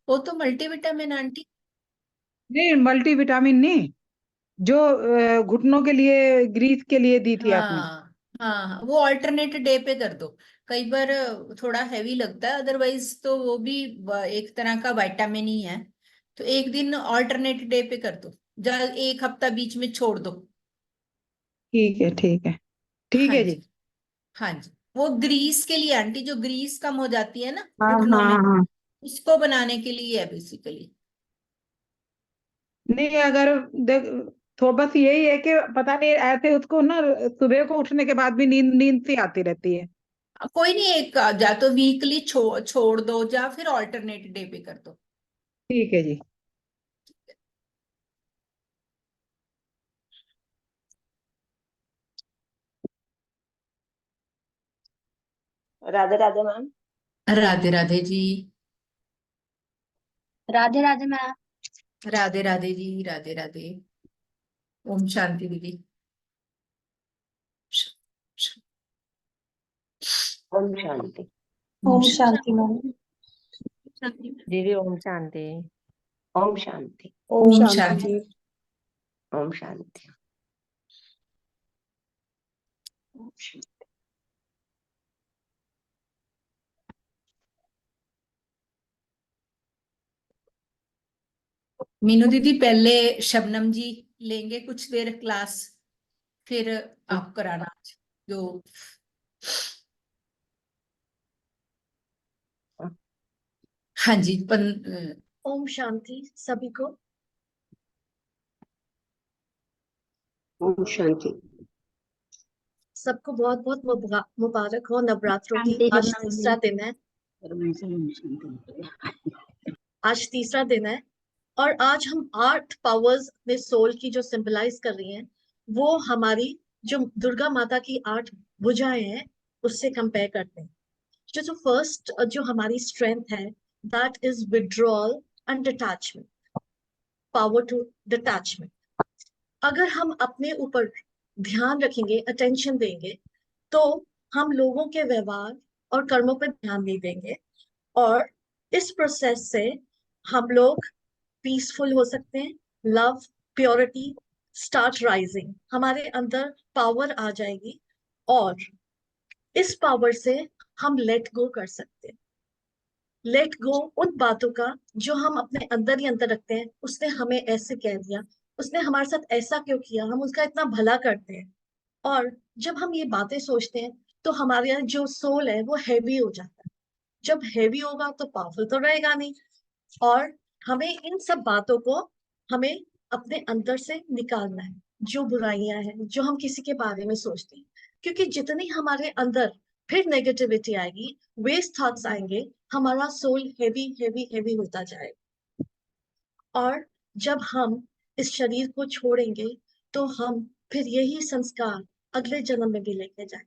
वो तो multivitamin aunty. नहीं, मल्टीविटामिन नहीं, जो घुटनों के लिए, ग्रीस के लिए दी थी आपने। हाँ हाँ हाँ, वो ऑल्टरनेट डे पे कर दो। कई बार थोड़ा हैवी लगता है, अदरवाइज तो वो भी एक तरह का विटामिन ही है। तो एक दिन ऑल्टरनेट डे पे कर दो, जा एक हफ्ता बीच में छोड़ दो। ठीक है, ठीक है। ठीक हाँ है जी। जी। हाँ जी। वो ग्रीस के लिए आंटी, जो ग्रीस कम हो जाती है ना हाँ घुटनों हाँ में, हाँ। उसको बनाने के लिए है बेसिकली। नहीं, अगर देख, तो बस यही है कि पता नहीं, ऐसे उसको ना सुबह को उठने के बाद भी नींद नींद सी आती रहती है। कोई नहीं, एक या तो वीकली छोड़ दो, या फिर ऑल्टरनेट डे पे कर दो। ठीक है जी। राधे राधे मैम। राधे राधे जी। राधे राधे मैम। राधे राधे जी। राधे राधे। ओम शांति दीदी। ओम शांति। ओम ओम शांति। शांति मैम। दीदी ओम शांति। ओम शांति। ओम ओम शांति शांति। जी। ओम शांति। ओम शांति। मीनू दीदी, पहले शबनम जी लेंगे कुछ देर क्लास, फिर आप कराना जो। हाँ जी। ओम शांति सभी को। ओम शांति। सबको बहुत बहुत मुबारक हो नवरात्रों की। शांति आज शबनम तीसरा जी। दिन है। परमेश्वर ओम शांति। आज तीसरा दिन है और आज हम 8 पावर्स अपने सोल की जो सिंबलाइज कर रही हैं, वो हमारी जो दुर्गा माता की 8 भुजाएं हैं उससे कंपेयर करते हैं। जो जो फर्स्ट जो हमारी स्ट्रेंथ है, that is withdrawal and detachment, power to detachment. अगर हम अपने ऊपर ध्यान रखेंगे, अटेंशन देंगे, तो हम लोगों के व्यवहार और कर्मों पर ध्यान नहीं देंगे, और इस प्रोसेस से हम लोग पीसफुल हो सकते हैं। लव, प्योरिटी स्टार्ट राइजिंग, हमारे अंदर पावर आ जाएगी, और इस पावर से हम लेट गो कर सकते हैं। लेट गो उन बातों का जो हम अपने अंदर ही अंदर रखते हैं। उसने हमें ऐसे कह दिया, उसने हमारे साथ ऐसा क्यों किया, हम उसका इतना भला करते हैं। और जब हम ये बातें सोचते हैं तो हमारे जो सोल है वो हैवी हो जाता है। जब हैवी होगा तो पावरफुल तो रहेगा नहीं। और हमें इन सब बातों को हमें अपने अंदर से निकालना है, जो बुराइयां हैं जो हम किसी के बारे में सोचते हैं। क्योंकि जितनी हमारे अंदर फिर नेगेटिविटी आएगी, वेस्ट थॉट्स आएंगे, हमारा सोल हैवी हैवी हैवी होता जाएगा। और जब हम इस शरीर को छोड़ेंगे तो हम फिर यही संस्कार अगले जन्म में भी लेके जाए।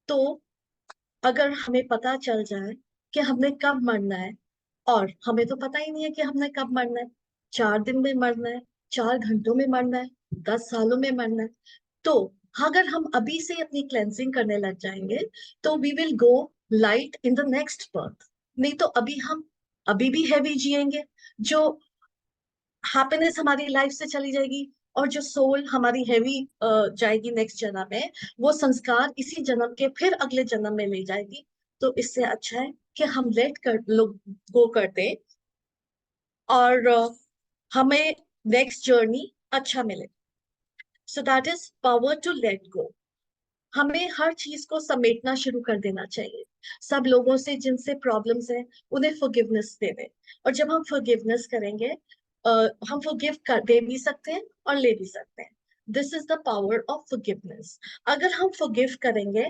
तो अगर हमें पता चल जाए कि हमने कब मरना है, और हमें तो पता ही नहीं है कि हमने कब मरना है, 4 दिन में मरना है, 4 घंटों में मरना है, 10 सालों में मरना है, तो अगर हम अभी से अपनी क्लेंजिंग करने लग जाएंगे तो we will go light in the next birth. नहीं तो अभी हम अभी भी हैवी जिएंगे, जो हैप्पीनेस हमारी लाइफ से चली जाएगी, और जो सोल हमारी हैवी जाएगी नेक्स्ट जन्म में, वो संस्कार इसी जन्म के फिर अगले जन्म में ले जाएगी। तो इससे अच्छा है कि हम लेट कर लोग गो करते, और हमें नेक्स्ट जर्नी अच्छा मिले। So that is power to let go. हमें हर चीज को समेटना शुरू कर देना चाहिए। सब लोगों से जिनसे प्रॉब्लम्स है उन्हें फॉरगिवनेस दे दें। और जब हम फॉरगिवनेस करेंगे, हम फॉरगिव कर दे भी सकते हैं और ले भी सकते हैं। This is the power of forgiveness. अगर हम फॉरगिव करेंगे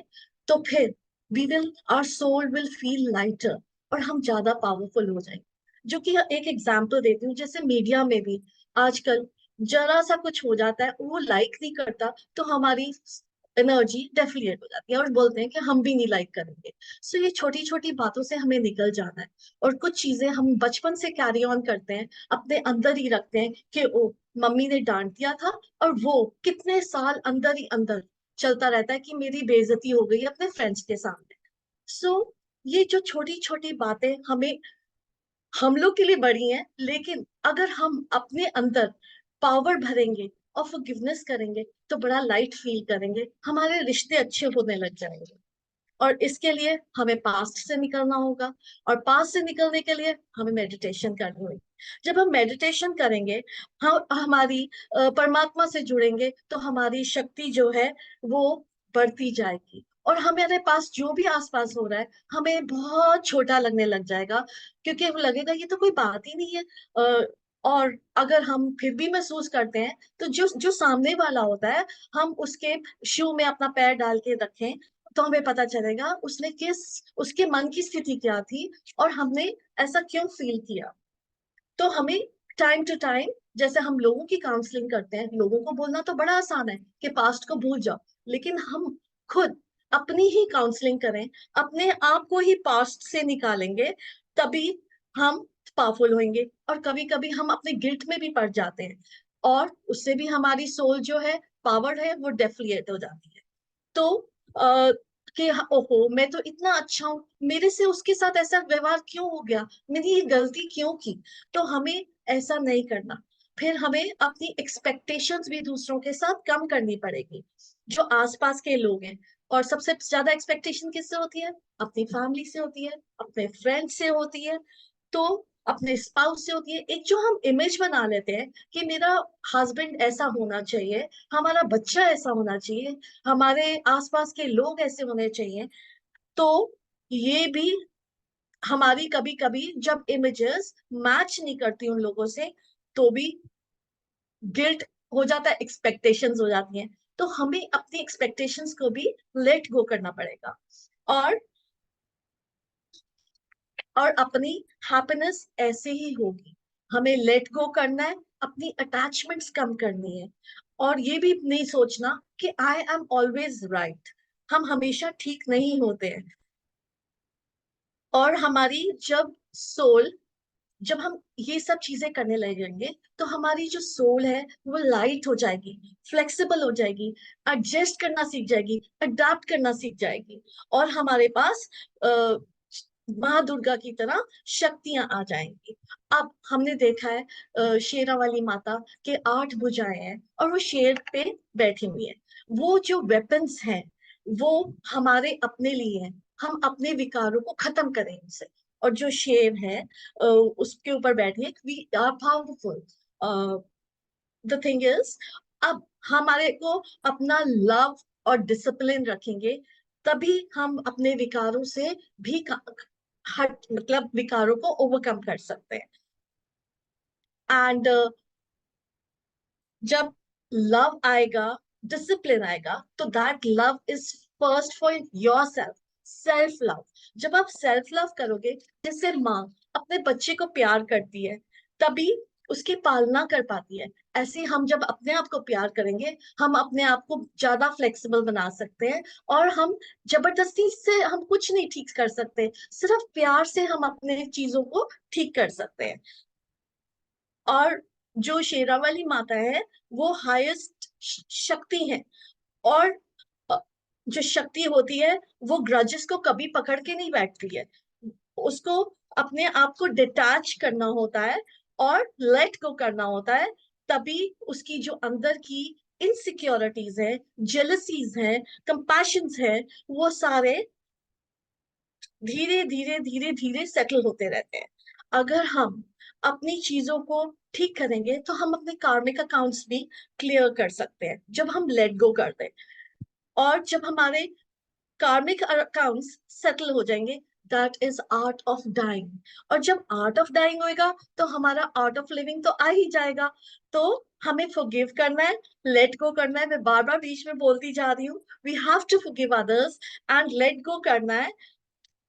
तो फिर we will, our soul will feel lighter, और हम ज्यादा पावरफुल हो जाएंगे। जो कि एक एग्जाम्पल देती हूँ, जैसे मीडिया में भी आजकल जरा सा कुछ हो जाता है, वो लाइक नहीं करता, तो हमारी एनर्जी डेफिलेट हो जाती है और बोलते हैं कि हम भी नहीं लाइक करेंगे। सो ये छोटी छोटी बातों से हमें निकल जाना है। और कुछ चीजें हम बचपन से कैरी ऑन करते हैं, अपने अंदर ही रखते हैं कि ओ, मम्मी ने डांट दिया था, और वो कितने साल अंदर ही अंदर चलता रहता है कि मेरी बेइज्जती हो गई अपने फ्रेंड्स के सामने। सो ये जो छोटी छोटी बातें हमें हम लोग के लिए बड़ी हैं, लेकिन अगर हम अपने अंदर पावर भरेंगे और फॉरगिवनेस करेंगे तो बड़ा लाइट फील करेंगे, हमारे रिश्ते अच्छे होने लग जाएंगे। और इसके लिए हमें पास्ट से निकलना होगा, और पास्ट से निकलने के लिए हमें मेडिटेशन करनी होगी। जब हम मेडिटेशन करेंगे, हम हमारी परमात्मा से जुड़ेंगे, तो हमारी शक्ति जो है वो बढ़ती जाएगी, और हमारे पास जो भी आसपास हो रहा है हमें बहुत छोटा लगने लग जाएगा, क्योंकि हमें लगेगा ये तो कोई बात ही नहीं है। और अगर हम फिर भी महसूस करते हैं, तो जो जो सामने वाला होता है, हम उसके शू में अपना पैर डाल के रखें, तो हमें पता चलेगा उसके मन की स्थिति क्या थी, और हमने ऐसा क्यों फील किया। तो हमें टाइम टू टाइम, जैसे हम लोगों की काउंसलिंग करते हैं, लोगों को बोलना तो बड़ा आसान है कि पास्ट को भूल जाओ, लेकिन हम खुद अपनी ही काउंसलिंग करें, अपने आप को ही पास्ट से निकालेंगे, तभी हम पावरफुल होंगे। और कभी कभी हम अपने गिल्ट में भी पड़ जाते हैं, और उससे भी हमारी सोल जो है, पावर है, वो डेफिएट हो जाती है। तो आ, कि ओहो, मैं तो इतना अच्छा हूँ, मेरे से उसके साथ ऐसा व्यवहार क्यों हो गया, मैंने ये गलती क्यों की। तो हमें ऐसा नहीं करना। फिर हमें अपनी एक्सपेक्टेशंस भी दूसरों के साथ कम करनी पड़ेगी, जो आसपास के लोग हैं। और सबसे ज्यादा एक्सपेक्टेशन किससे होती है? अपनी फैमिली से होती है, अपने फ्रेंड से होती है, तो अपने स्पाउस से होती है। एक जो हम इमेज बना लेते हैं कि मेरा हस्बैंड ऐसा होना चाहिए, हमारा बच्चा ऐसा होना चाहिए, हमारे आसपास के लोग ऐसे होने चाहिए, तो ये भी हमारी कभी कभी जब इमेजेस मैच नहीं करती उन लोगों से, तो भी गिल्ट हो जाता है, एक्सपेक्टेशंस हो जाती हैं। तो हमें अपनी एक्सपेक्टेशंस को भी लेट गो करना पड़ेगा, और और अपनी हैप्पीनेस ऐसे ही होगी। हमें लेट गो करना है, अपनी अटैचमेंट्स कम करनी है, और ये भी नहीं सोचना कि आई एम ऑलवेज राइट। हम हमेशा ठीक नहीं होते हैं। और हमारी जब हम ये सब चीजें करने लगेंगे, तो हमारी जो सोल है वो लाइट हो जाएगी, फ्लेक्सिबल हो जाएगी, एडजस्ट करना सीख जाएगी, अडाप्ट करना सीख जाएगी, और हमारे पास माँ दुर्गा की तरह शक्तियां आ जाएंगी। अब हमने देखा है शेरा वाली माता के 8 भुजाएं हैं, और वो शेर पे बैठी हुई है। वो जो वेपन्स हैं वो हमारे अपने लिए हैं, हम अपने विकारों को खत्म करें उनसे। और जो शेर है उसके ऊपर बैठे, we are powerful. The thing is, अब हमारे को अपना लव और डिसिप्लिन रखेंगे, तभी हम अपने विकारों से भी हट मतलब विकारों को ओवरकम कर सकते हैं। एंड जब लव आएगा, डिसिप्लिन आएगा, तो that love is first for your self, self love. जब आप सेल्फ लव करोगे, जैसे माँ अपने बच्चे को प्यार करती है, तभी उसकी पालना कर पाती है, ऐसे हम जब अपने आप को प्यार करेंगे, हम अपने आप को ज्यादा फ्लेक्सिबल बना सकते हैं। और हम जबरदस्ती से हम कुछ नहीं ठीक कर सकते, सिर्फ प्यार से हम अपने चीजों को ठीक कर सकते हैं। और जो शेरा वाली माता है, वो हाईएस्ट शक्ति है। और अ, जो शक्ति होती है, वो ग्रजेस को कभी पकड़ के नहीं बैठती है, उसको अपने आप को डिटैच करना होता है और लेट गो करना होता है। तभी उसकी जो अंदर की इनसिक्योरिटीज है, जेलसीज है, कंपैशंस है, वो सारे धीरे धीरे धीरे धीरे सेटल होते रहते हैं। अगर हम अपनी चीजों को ठीक करेंगे, तो हम अपने कार्मिक अकाउंट्स भी क्लियर कर सकते हैं, जब हम लेट गो करते हैं। और जब हमारे कार्मिक अकाउंट्स सेटल हो जाएंगे, that is art of dying. और जब आर्ट ऑफ डाइंग होएगा, तो हमारा आर्ट ऑफ लिविंग तो आ ही जाएगा। तो हमें फॉरगिव करना है, लेट गो करना है। मैं बार बार बीच में बोलती जा रही हूँ, we have to forgive others and let go करना है।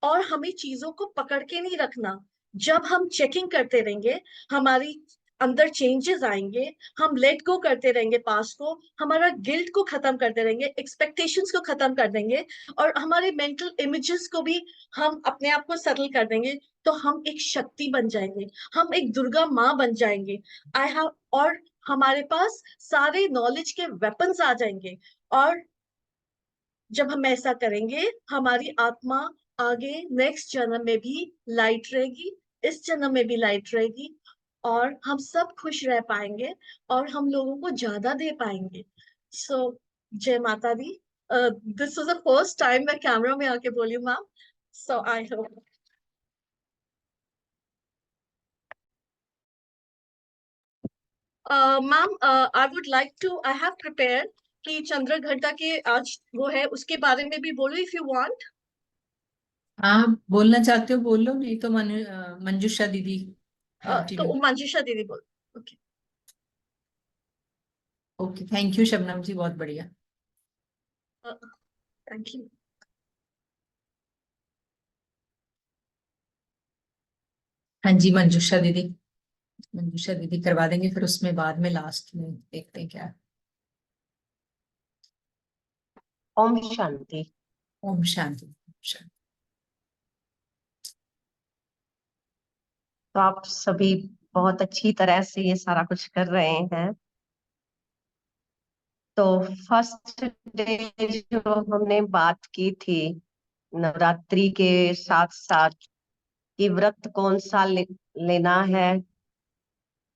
और हमें चीजों को पकड़ के नहीं रखना। जब हम चेकिंग करते रहेंगे, हमारी अंदर चेंजेस आएंगे। हम लेट गो करते रहेंगे पास्ट को, हमारा गिल्ट को खत्म करते रहेंगे, एक्सपेक्टेशंस को खत्म कर देंगे, और हमारे मेंटल इमेजेस को भी हम अपने आप को सेटल कर देंगे। तो हम एक शक्ति बन जाएंगे, हम एक दुर्गा माँ बन जाएंगे। आई हैव और हमारे पास सारे नॉलेज के वेपन्स आ जाएंगे। और जब हम ऐसा करेंगे, हमारी आत्मा आगे नेक्स्ट जन्म में भी लाइट रहेगी, इस जन्म में भी लाइट रहेगी और हम सब खुश रह पाएंगे और हम लोगों को ज्यादा दे पाएंगे। सो जय माता दी। This was the first time मैं कैमरा में आके बोली ma'am, so I hope. Ma'am I would like to, I have prepared कि चंद्र घंटा के आज वो है उसके बारे में भी बोलो इफ यू वांट। हाँ, बोलना चाहते हो बोलो, नहीं तो मंजुषा दीदी तो कंटिन्यू। मंजुषा दीदी बोलो। Okay. Okay, thank you Shabnam ji, बहुत बढ़िया। Thank you. हाँ जी मंजुषा दीदी, मंजुषा दीदी करवा देंगे, फिर उसमें बाद में लास्ट में देखते हैं क्या। ओम शांति। ओम शांति, ओम शांति। तो आप सभी बहुत अच्छी तरह से ये सारा कुछ कर रहे हैं। तो फर्स्ट डे जो हमने बात की थी नवरात्रि के साथ साथ कि व्रत कौन सा लेना है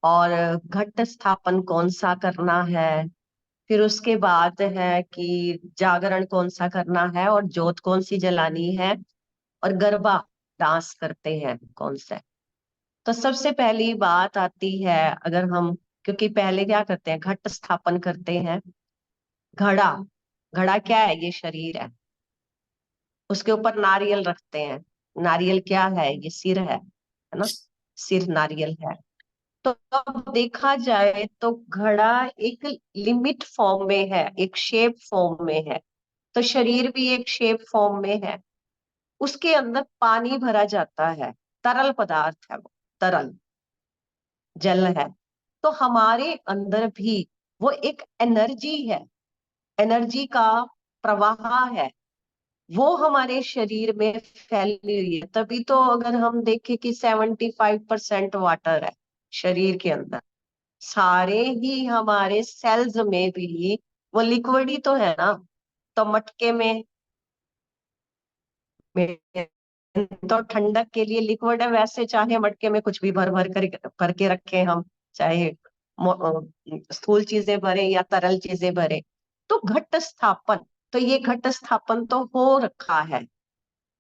और घट स्थापन कौन सा करना है, फिर उसके बाद है कि जागरण कौन सा करना है और जोत कौन सी जलानी है और गरबा डांस करते हैं कौन सा। तो सबसे पहली बात आती है, अगर हम, क्योंकि पहले क्या करते हैं, घट स्थापन करते हैं। घड़ा, घड़ा क्या है? ये शरीर है, उसके ऊपर नारियल रखते हैं। नारियल क्या है? ये सिर है ना, सिर नारियल है। तो अब देखा जाए तो घड़ा एक लिमिट फॉर्म में है, एक शेप फॉर्म में है, तो शरीर भी एक शेप फॉर्म में है। उसके अंदर पानी भरा जाता है, तरल पदार्थ है वो, तरल जल है। तो हमारे अंदर भी वो एक एनर्जी है, एनर्जी का प्रवाह है, वो हमारे शरीर में फैली हुई है। तभी तो अगर हम देखें कि 75% वाटर है शरीर के अंदर, सारे ही हमारे सेल्स में भी वो लिक्विड ही तो है ना। तो मटके में तो ठंडक के लिए लिक्विड है, वैसे चाहे मटके में कुछ भी भर भर कर के रखें हम, चाहे स्थूल चीजें भरे या तरल चीजें भरे। तो घट स्थापन, तो ये घट स्थापन तो हो रखा है।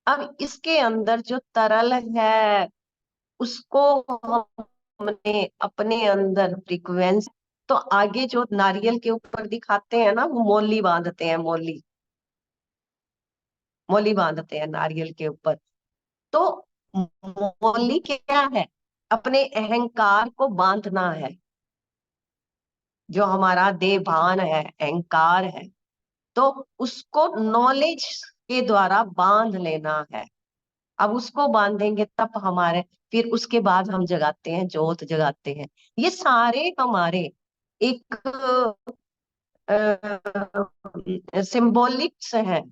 अब इसके अंदर जो तरल है उसको हमने अपने अंदर फ्रीक्वेंसी, तो आगे जो नारियल के ऊपर दिखाते हैं ना, वो मौली बांधते हैं, मौली, मौली बांधते हैं नारियल के ऊपर। तो मौली क्या है? अपने अहंकार को बांधना है, जो हमारा देह भान है, अहंकार है, तो उसको नॉलेज के द्वारा बांध लेना है। अब उसको बांधेंगे तब हमारे, फिर उसके बाद हम जगाते हैं, जोत जगाते हैं। ये सारे हमारे एक सिंबॉलिक्स हैं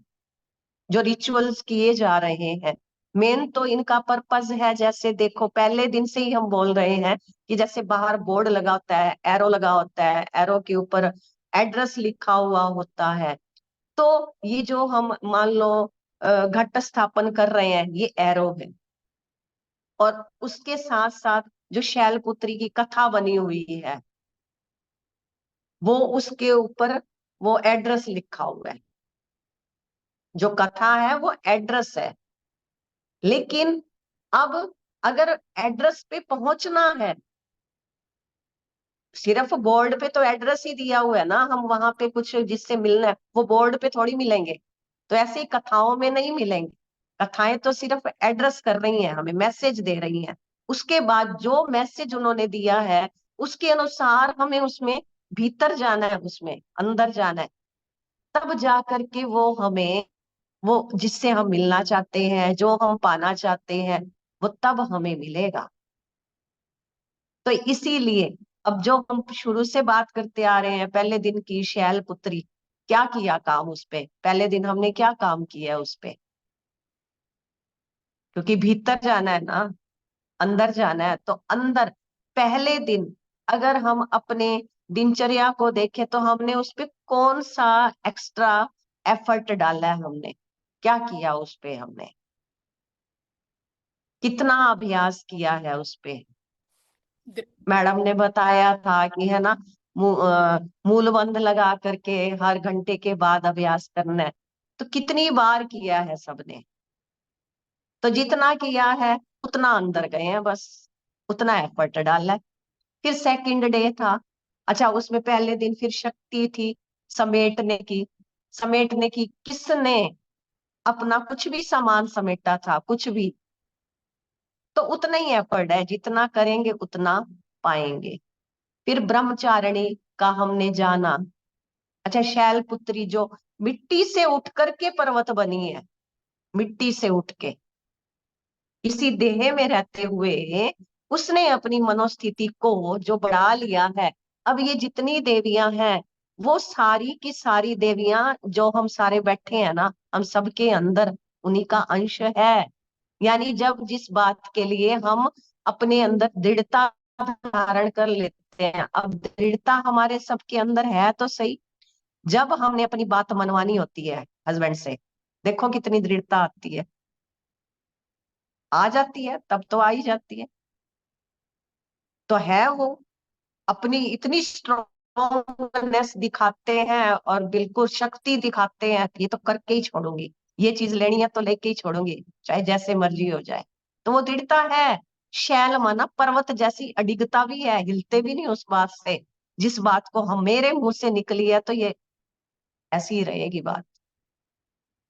जो रिचुअल्स किए जा रहे हैं। मेन तो इनका पर्पस है, जैसे देखो पहले दिन से ही हम बोल रहे हैं कि जैसे बाहर बोर्ड लगा होता है, एरो लगा होता है, एरो के ऊपर एड्रेस लिखा हुआ होता है। तो ये जो हम मान लो घट स्थापन कर रहे हैं, ये एरो है। और उसके साथ साथ जो शैलपुत्री की कथा बनी हुई है, वो उसके ऊपर वो एड्रेस लिखा हुआ है। जो कथा है वो एड्रेस है। लेकिन अब अगर एड्रेस पे पहुंचना है, सिर्फ बोर्ड पे तो एड्रेस ही दिया हुआ है ना, हम वहां पे कुछ जिससे मिलना है वो बोर्ड पे थोड़ी मिलेंगे। तो ऐसे ही कथाओं में नहीं मिलेंगे। कथाएं तो सिर्फ एड्रेस कर रही हैं, हमें मैसेज दे रही हैं। उसके बाद जो मैसेज उन्होंने दिया है उसके अनुसार हमें उसमें भीतर जाना है, उसमें अंदर जाना है। तब जा करके वो हमें, वो जिससे हम मिलना चाहते हैं, जो हम पाना चाहते हैं, वो तब हमें मिलेगा। तो इसीलिए अब जो हम शुरू से बात करते आ रहे हैं, पहले दिन की शैलपुत्री, क्या किया काम उस पे, पहले दिन हमने क्या काम किया है उस पे? क्योंकि भीतर जाना है ना, अंदर जाना है, तो अंदर पहले दिन अगर हम अपने दिनचर्या को देखें तो हमने उस पे कौन सा एक्स्ट्रा एफर्ट डाला है, हमने क्या किया उस पे? हमने कितना अभ्यास किया है उस पे। द- मैडम ने बताया था कि है ना, मूल बंध लगा करके हर घंटे के बाद अभ्यास करना है। तो कितनी बार किया है सबने, तो जितना किया है उतना अंदर गए हैं, बस उतना एफर्ट डाला है। फिर सेकंड डे था, अच्छा उसमें पहले दिन फिर शक्ति थी समेटने की किसने अपना कुछ भी सामान समेटा था, कुछ भी। तो उतना ही एफर्ट है, जितना करेंगे उतना पाएंगे। फिर ब्रह्मचारिणी का हमने जाना। अच्छा, शैलपुत्री जो मिट्टी से उठ करके पर्वत बनी है, मिट्टी से उठ के इसी देह में रहते हुए उसने अपनी मनोस्थिति को जो बढ़ा लिया है। अब ये जितनी देवियां हैं, वो सारी की सारी देवियां जो हम सारे बैठे हैं ना, हम सबके अंदर उन्हीं का अंश है। यानी जब जिस बात के लिए हम अपने अंदर दृढ़ता धारण कर लेते हैं, अब दृढ़ता हमारे सबके अंदर है तो सही। जब हमने अपनी बात मनवानी होती है हस्बैंड से, देखो कितनी दृढ़ता आती है, आ जाती है, तब तो आ ही जाती है। तो है वो अपनी इतनी स्ट्रॉन्गनेस दिखाते हैं और बिल्कुल शक्ति दिखाते हैं, ये तो करके ही छोड़ूंगी, ये चीज लेनी है तो लेके ही छोड़ूंगी, चाहे जैसे मर्जी हो जाए। तो वो दृढ़ता है। शैल माना पर्वत जैसी अडिगता भी है, हिलते भी नहीं उस बात से। जिस बात को हम मेरे मुंह से निकली है तो ये ऐसी ही रहेगी बात।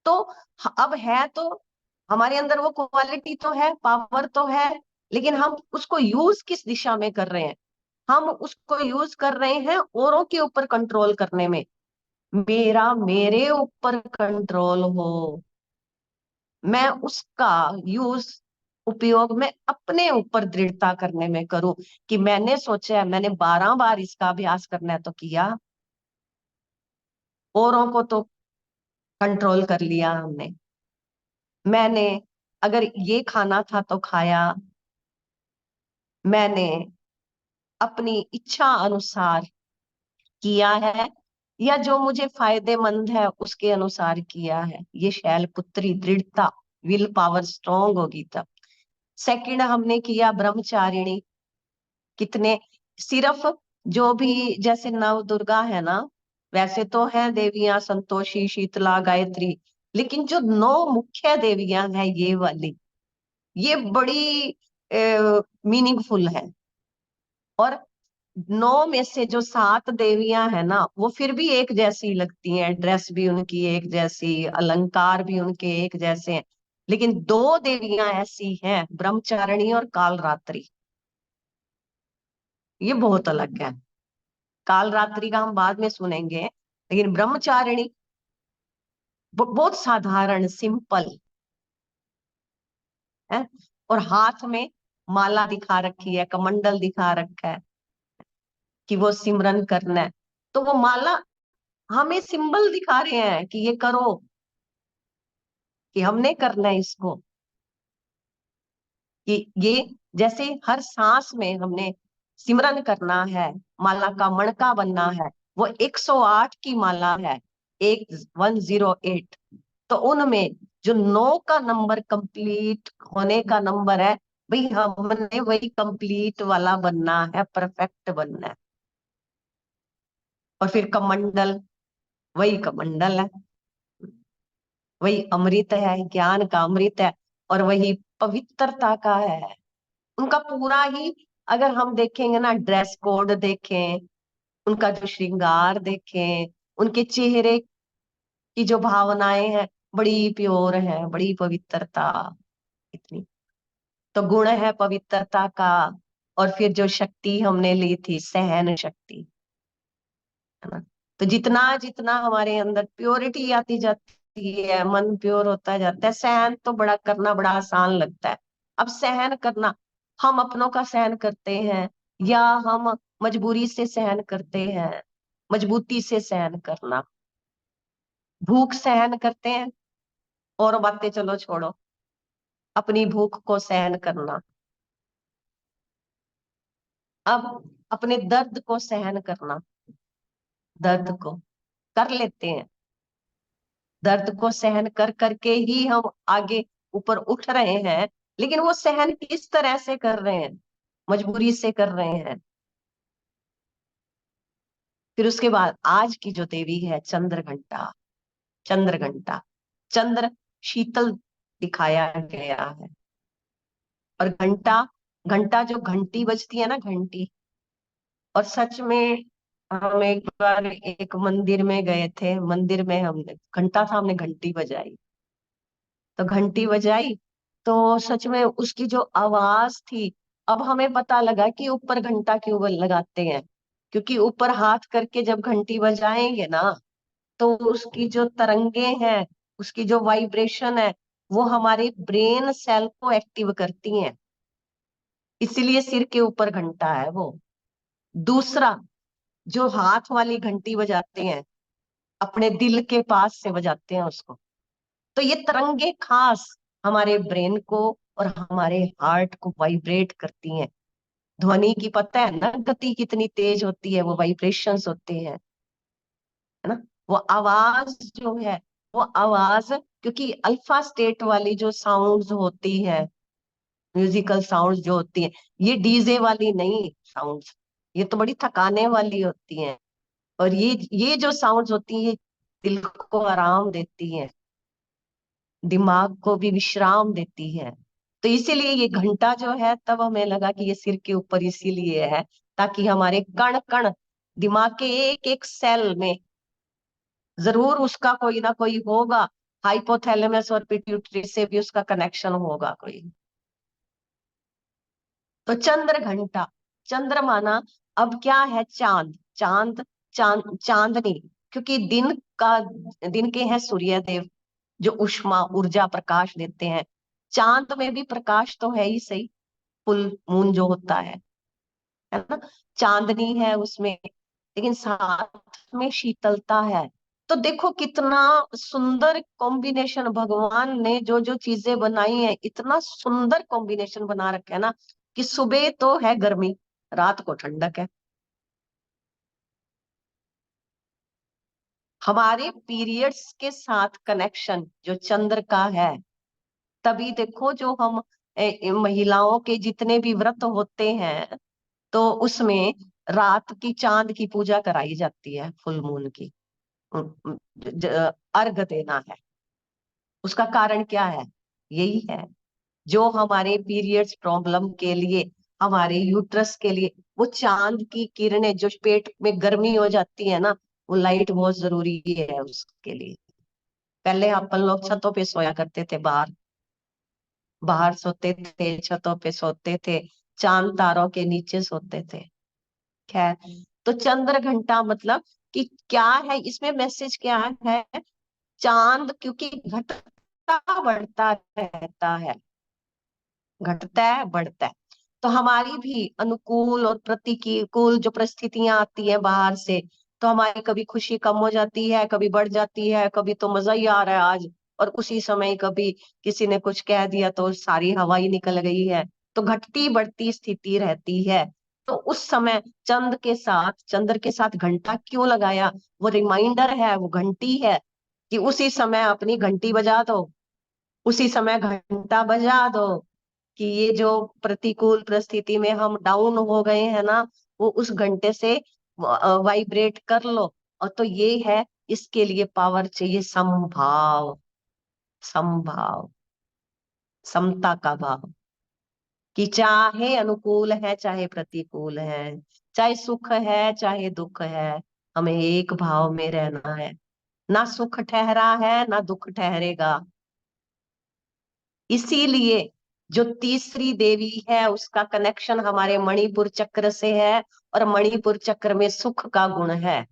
तो अब है तो हमारे अंदर वो क्वालिटी तो है, पावर तो है, लेकिन हम उसको यूज किस दिशा में कर रहे हैं? हम उसको यूज कर रहे हैं औरों के ऊपर कंट्रोल करने में। मेरा मेरे ऊपर कंट्रोल हो, मैं उसका यूज उपयोग में अपने ऊपर दृढ़ता करने में करूं। कि मैंने सोचा है, मैंने 12 बार इसका अभ्यास करना है तो किया, औरों को तो कंट्रोल कर लिया हमने। मैंने अगर ये खाना था तो खाया, मैंने अपनी इच्छा अनुसार किया है, या जो मुझे फायदेमंद है उसके अनुसार किया है। ये शैलपुत्री दृढ़ता, विल पावर स्ट्रांग होगी तब। सेकंड हमने किया ब्रह्मचारिणी। कितने, सिर्फ जो भी जैसे नव दुर्गा है ना, वैसे तो है देवियां संतोषी, शीतला, गायत्री, लेकिन जो 9 मुख्य देवियां हैं ये वाली, ये बड़ी मीनिंगफुल है। और 9 में से जो 7 देवियां हैं ना, वो फिर भी एक जैसी लगती हैं, ड्रेस भी उनकी एक जैसी, अलंकार भी उनके एक जैसे हैं। लेकिन 2 देवियां ऐसी हैं, ब्रह्मचारिणी और कालरात्रि, ये बहुत अलग है। कालरात्रि का हम बाद में सुनेंगे, लेकिन ब्रह्मचारिणी बहुत साधारण सिंपल है। और हाथ में माला दिखा रखी है, कमंडल दिखा रखा है कि वो सिमरन करना है। तो वो माला हमें सिंबल दिखा रहे हैं कि ये करो, कि हमने करना है इसको। कि ये जैसे हर सांस में हमने सिमरन करना है, माला का मणका बनना है। वो 108 की माला है, 108। तो उनमें जो 9 का नंबर कंप्लीट होने का नंबर है, भाई हमने वही कंप्लीट वाला बनना है, परफेक्ट बनना है। और फिर कमंडल, वही कमंडल है, वही अमृत है, ज्ञान का अमृत है, और वही पवित्रता का है। उनका पूरा ही, अगर हम देखेंगे ना, ड्रेस कोड देखें, उनका जो श्रृंगार देखें, उनके चेहरे की जो भावनाएं हैं, बड़ी प्योर है, बड़ी पवित्रता इतनी। तो गुण है पवित्रता का। और फिर जो शक्ति हमने ली थी, सहन शक्ति, है ना। तो जितना जितना हमारे अंदर प्योरिटी आती जाती है, मन प्योर होता जाता है, सहन तो बड़ा करना बड़ा आसान लगता है। अब सहन करना, हम अपनों का सहन करते हैं या हम मजबूरी से सहन करते हैं? मजबूती से सहन करना, भूख सहन करते हैं, और बातें चलो छोड़ो, अपनी भूख को सहन करना। अब अपने दर्द को सहन करना, दर्द को कर लेते हैं। दर्द को सहन कर करके ही हम आगे ऊपर उठ रहे हैं। लेकिन वो सहन किस तरह से कर रहे हैं, मजबूरी से कर रहे हैं। फिर उसके बाद आज की जो देवी है चंद्र घंटा, चंद्र घंटा, चंद्र शीतल दिखाया गया है। और घंटा, घंटा जो घंटी बजती है ना, घंटी, और सच में हम एक बार एक मंदिर में गए थे, मंदिर में हमने घंटा था, हमने घंटी बजाई, तो घंटी बजाई तो सच में उसकी जो आवाज थी, अब हमें पता लगा कि ऊपर घंटा क्यों लगाते हैं। क्योंकि ऊपर हाथ करके जब घंटी बजाएंगे ना, तो उसकी जो तरंगे हैं, उसकी जो वाइब्रेशन है, वो हमारे ब्रेन सेल को एक्टिव करती हैं, इसीलिए सिर के ऊपर घंटा है वो। दूसरा, जो हाथ वाली घंटी बजाते हैं, अपने दिल के पास से बजाते हैं उसको, तो ये तरंगे खास हमारे ब्रेन को और हमारे हार्ट को वाइब्रेट करती हैं। ध्वनि की पता है ना गति कितनी तेज होती है, वो वाइब्रेशंस होते हैं, है ना। वो आवाज जो है, वो आवाज, क्योंकि अल्फा स्टेट वाली जो साउंड्स होती है, म्यूजिकल साउंड्स जो होती है, ये डीजे वाली नहीं साउंड्स, ये तो बड़ी थकाने वाली होती हैं। और ये जो साउंड्स होती है, दिल को आराम देती हैं, दिमाग को भी विश्राम देती है। तो इसीलिए ये घंटा जो है, तब हमें लगा कि ये सिर के ऊपर इसीलिए है, ताकि हमारे कण कण, दिमाग के एक एक सेल में जरूर उसका कोई ना कोई होगा, हाइपोथैलेमस और पिट्यूटरी से भी उसका कनेक्शन होगा कोई। तो चंद्र घंटा, चंद्र माना अब क्या है, चांद, चांद, चांदनी, क्योंकि दिन के हैं सूर्य देव, जो उष्मा ऊर्जा प्रकाश देते हैं। चांद में भी प्रकाश तो है ही सही, फुल मून जो होता है ना, चांदनी है उसमें, लेकिन साथ में शीतलता है। तो देखो कितना सुंदर कॉम्बिनेशन भगवान ने जो जो चीजें बनाई है, इतना सुंदर कॉम्बिनेशन बना रखा है ना, कि सुबह तो है गर्मी, रात को ठंडक है। हमारे पीरियड्स के साथ कनेक्शन जो चंद्र का है, तभी देखो जो हम महिलाओं के जितने भी व्रत होते हैं, तो उसमें रात की चांद की पूजा कराई जाती है, फुल मून की, अर्घ देना है। उसका कारण क्या है, यही है, जो हमारे पीरियड्स प्रॉब्लम के लिए, हमारे यूट्रस के लिए, वो चांद की किरणें जो पेट में गर्मी हो जाती है ना, वो लाइट बहुत जरूरी है उसके लिए। पहले अपन लोग छतों पे सोया करते थे, बाहर बाहर सोते थे, छतों पे सोते थे, चांद तारों के नीचे सोते थे। खैर, तो चंद्र घंटा मतलब कि क्या है, इसमें मैसेज क्या है, चांद क्योंकि घटता बढ़ता रहता है, घटता है बढ़ता है, तो हमारी भी अनुकूल और प्रतिकूल जो परिस्थितियां आती हैं बाहर से, तो हमारी कभी खुशी कम हो जाती है, कभी बढ़ जाती है, कभी तो मजा ही आ रहा है आज, और उसी समय कभी किसी ने कुछ कह दिया तो सारी हवा ही निकल गई है। तो घटती बढ़ती स्थिति रहती है। तो उस समय चंद्र के साथ घंटा क्यों लगाया, वो रिमाइंडर है, वो घंटी है, कि उसी समय अपनी घंटी बजा दो, उसी समय घंटा बजा दो, कि ये जो प्रतिकूल परिस्थिति में हम डाउन हो गए हैं ना, वो उस घंटे से वाइब्रेट कर लो। और तो ये है, इसके लिए पावर चाहिए, समभाव, समभाव, समता का भाव, कि चाहे अनुकूल है चाहे प्रतिकूल है, चाहे सुख है चाहे दुख है, हमें एक भाव में रहना है। ना सुख ठहरा है ना दुख ठहरेगा। इसीलिए जो तीसरी देवी है, उसका कनेक्शन हमारे मणिपुर चक्र से है, और मणिपुर चक्र में सुख का गुण है,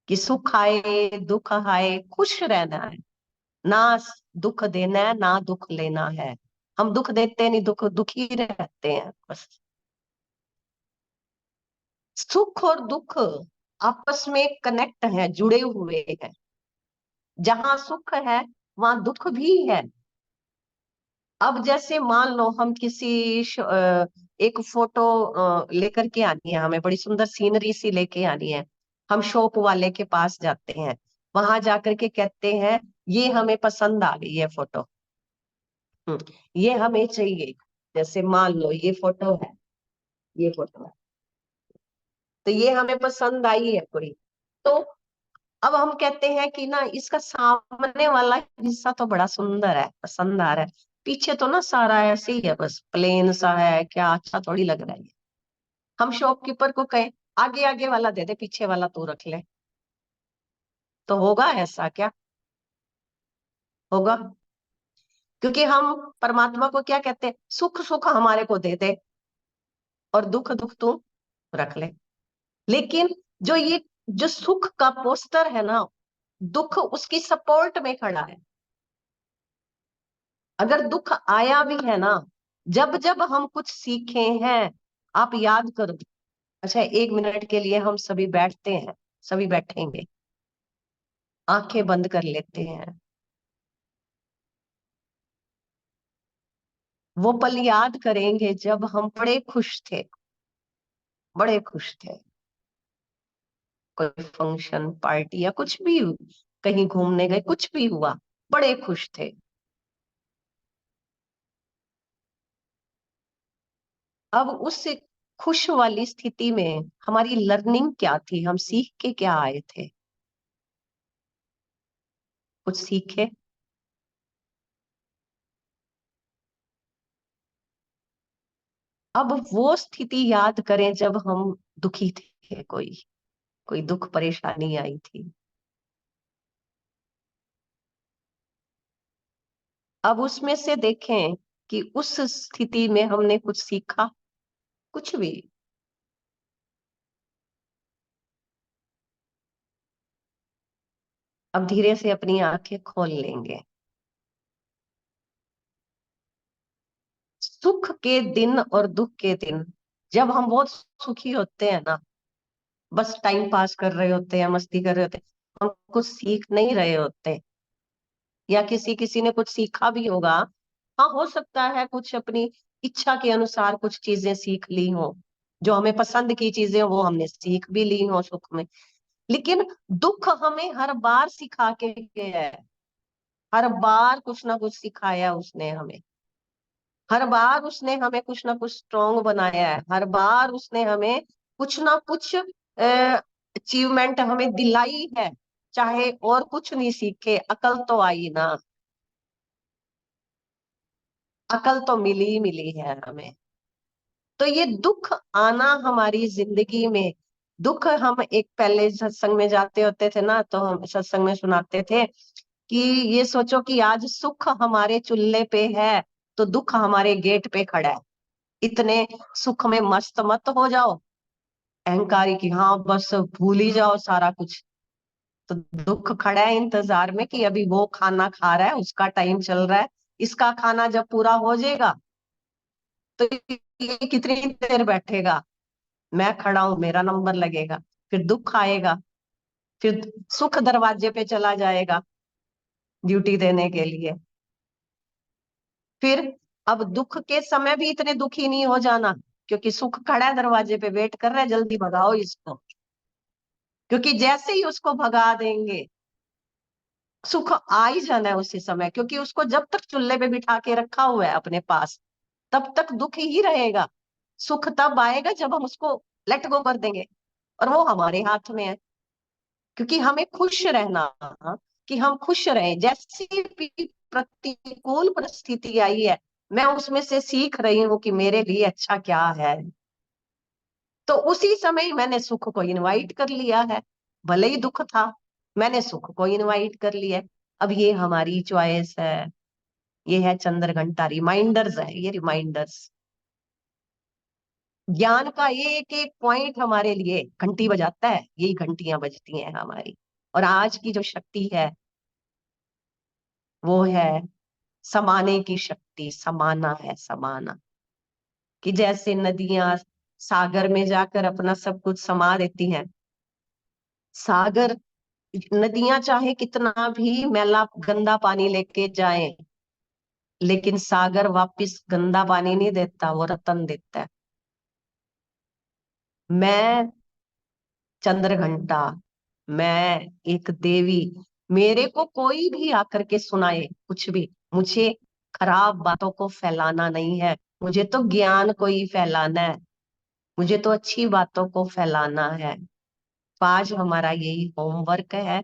कि सुख आए दुख आए खुश रहना है, ना दुख देना है ना दुख लेना है। हम दुख देते नहीं, दुखी रहते हैं बस। सुख और दुख आपस में कनेक्ट है, जुड़े हुए हैं। जहां सुख है वहां दुख भी है। अब जैसे मान लो हम एक फोटो लेकर के आनी है, हमें बड़ी सुंदर सीनरी सी लेके आनी है, हम शॉप वाले के पास जाते हैं, वहां जाकर के कहते हैं ये हमें पसंद आ गई है फोटो, ये हमें चाहिए। जैसे मान लो ये फोटो है, ये फोटो है, तो ये हमें पसंद आई है कोई, तो अब हम कहते हैं कि ना इसका सामने वाला हिस्सा तो बड़ा सुंदर है, पसंद आ रहा है, पीछे तो ना सारा ऐसे ही है, बस प्लेन सा है, क्या अच्छा थोड़ी लग रहा है ये। हम शॉपकीपर को कहें आगे आगे वाला दे दे, पीछे वाला तू रख ले, तो होगा ऐसा क्या? होगा? क्योंकि हम परमात्मा को क्या कहते हैं, सुख सुख हमारे को दे दे और दुख दुख तू रख ले। लेकिन जो ये जो सुख का पोस्टर है ना, दुख उसकी सपोर्ट में खड़ा है। अगर दुख आया भी है ना, जब जब हम कुछ सीखे हैं, आप याद करो। अच्छा, 1 मिनट के लिए हम सभी बैठते हैं, सभी बैठेंगे, आंखें बंद कर लेते हैं, वो पल याद करेंगे जब हम बड़े खुश थे, बड़े खुश थे। कोई फंक्शन पार्टी या कुछ भी, कहीं घूमने गए, कुछ भी हुआ, बड़े खुश थे। अब उस खुश वाली स्थिति में हमारी लर्निंग क्या थी, हम सीख के क्या आए थे? कुछ सीखे? अब वो स्थिति याद करें जब हम दुखी थे, कोई कोई दुख परेशानी आई थी। अब उसमें से देखें कि उस स्थिति में हमने कुछ सीखा, कुछ भी। अब धीरे से अपनी आंखें खोल लेंगे। सुख के दिन और दुख के दिन, जब हम बहुत सुखी होते हैं ना, बस टाइम पास कर रहे होते हैं, मस्ती कर रहे होते हैं, हम कुछ सीख नहीं रहे होते, या किसी किसी ने कुछ सीखा भी होगा। हाँ, हो सकता है कुछ अपनी इच्छा के अनुसार कुछ चीजें सीख ली हो, जो हमें पसंद की चीजें वो हमने सीख भी ली हो सुख में। लेकिन दुख हमें हर बार सिखा के गया है, हर बार कुछ ना कुछ सिखाया उसने हमें, हर बार उसने हमें कुछ ना कुछ स्ट्रोंग बनाया है, हर बार उसने हमें कुछ ना कुछ अचीवमेंट हमें दिलाई है। चाहे और कुछ नहीं सीखे, अकल तो आई ना, अकल तो मिली ही मिली है हमें। तो ये दुख आना हमारी जिंदगी में, दुख, हम एक पहले सत्संग में जाते होते थे ना, तो हम सत्संग में सुनाते थे कि ये सोचो कि आज सुख हमारे चूल्हे पे है तो दुख हमारे गेट पे खड़ा है। इतने सुख में मस्त मत हो जाओ, अहंकारी की, हाँ बस भूल ही जाओ सारा कुछ। तो दुख खड़ा है इंतजार में कि अभी वो खाना खा रहा है, उसका टाइम चल रहा है, इसका खाना जब पूरा हो जाएगा तो ये कितनी देर बैठेगा, मैं खड़ा हूं, मेरा नंबर लगेगा, फिर दुख आएगा, फिर सुख दरवाजे पे चला जाएगा ड्यूटी देने के लिए। फिर अब दुख के समय भी इतने दुखी नहीं हो जाना, क्योंकि सुख खड़ा है दरवाजे पे, वेट कर रहा है, जल्दी भगाओ इसको। क्योंकि जैसे ही उसको भगा देंगे, सुख आ ही जाना है उसी समय, क्योंकि उसको जब तक चूल्हे पे बिठा के रखा हुआ है अपने पास, तब तक दुख ही रहेगा। सुख तब आएगा जब हम उसको लेट गो कर देंगे, और वो हमारे हाथ में है। क्योंकि हमें खुश रहना, कि हम खुश रहें, जैसी भी प्रतिकूल परिस्थिति आई है, मैं उसमें से सीख रही हूँ कि मेरे लिए अच्छा क्या है। तो उसी समय मैंने सुख को इनवाइट कर लिया है, भले ही दुख था, मैंने सुख को इनवाइट कर लिया है। अब ये हमारी चॉइस है, ये है चंद्र घंटा, रिमाइंडर्स है, ये रिमाइंडर्स। ज्ञान का एक एक पॉइंट हमारे लिए घंटी बजाता है, यही घंटियां बजती हैं हमारी। और आज की जो शक्ति है वो है समाने की शक्ति, समाना है, समाना। कि जैसे नदियां सागर में जाकर अपना सब कुछ समा देती हैं, सागर, नदियां चाहे कितना भी मैला गंदा पानी लेके जाएं, लेकिन सागर वापस गंदा पानी नहीं देता, वो रतन देता है। मैं चंद्र घंटा, मैं एक देवी, मेरे को कोई भी आकर के सुनाए कुछ भी, मुझे खराब बातों को फैलाना नहीं है, मुझे तो ज्ञान को ही फैलाना है, मुझे तो अच्छी बातों को फैलाना है। तो आज हमारा यही होमवर्क है।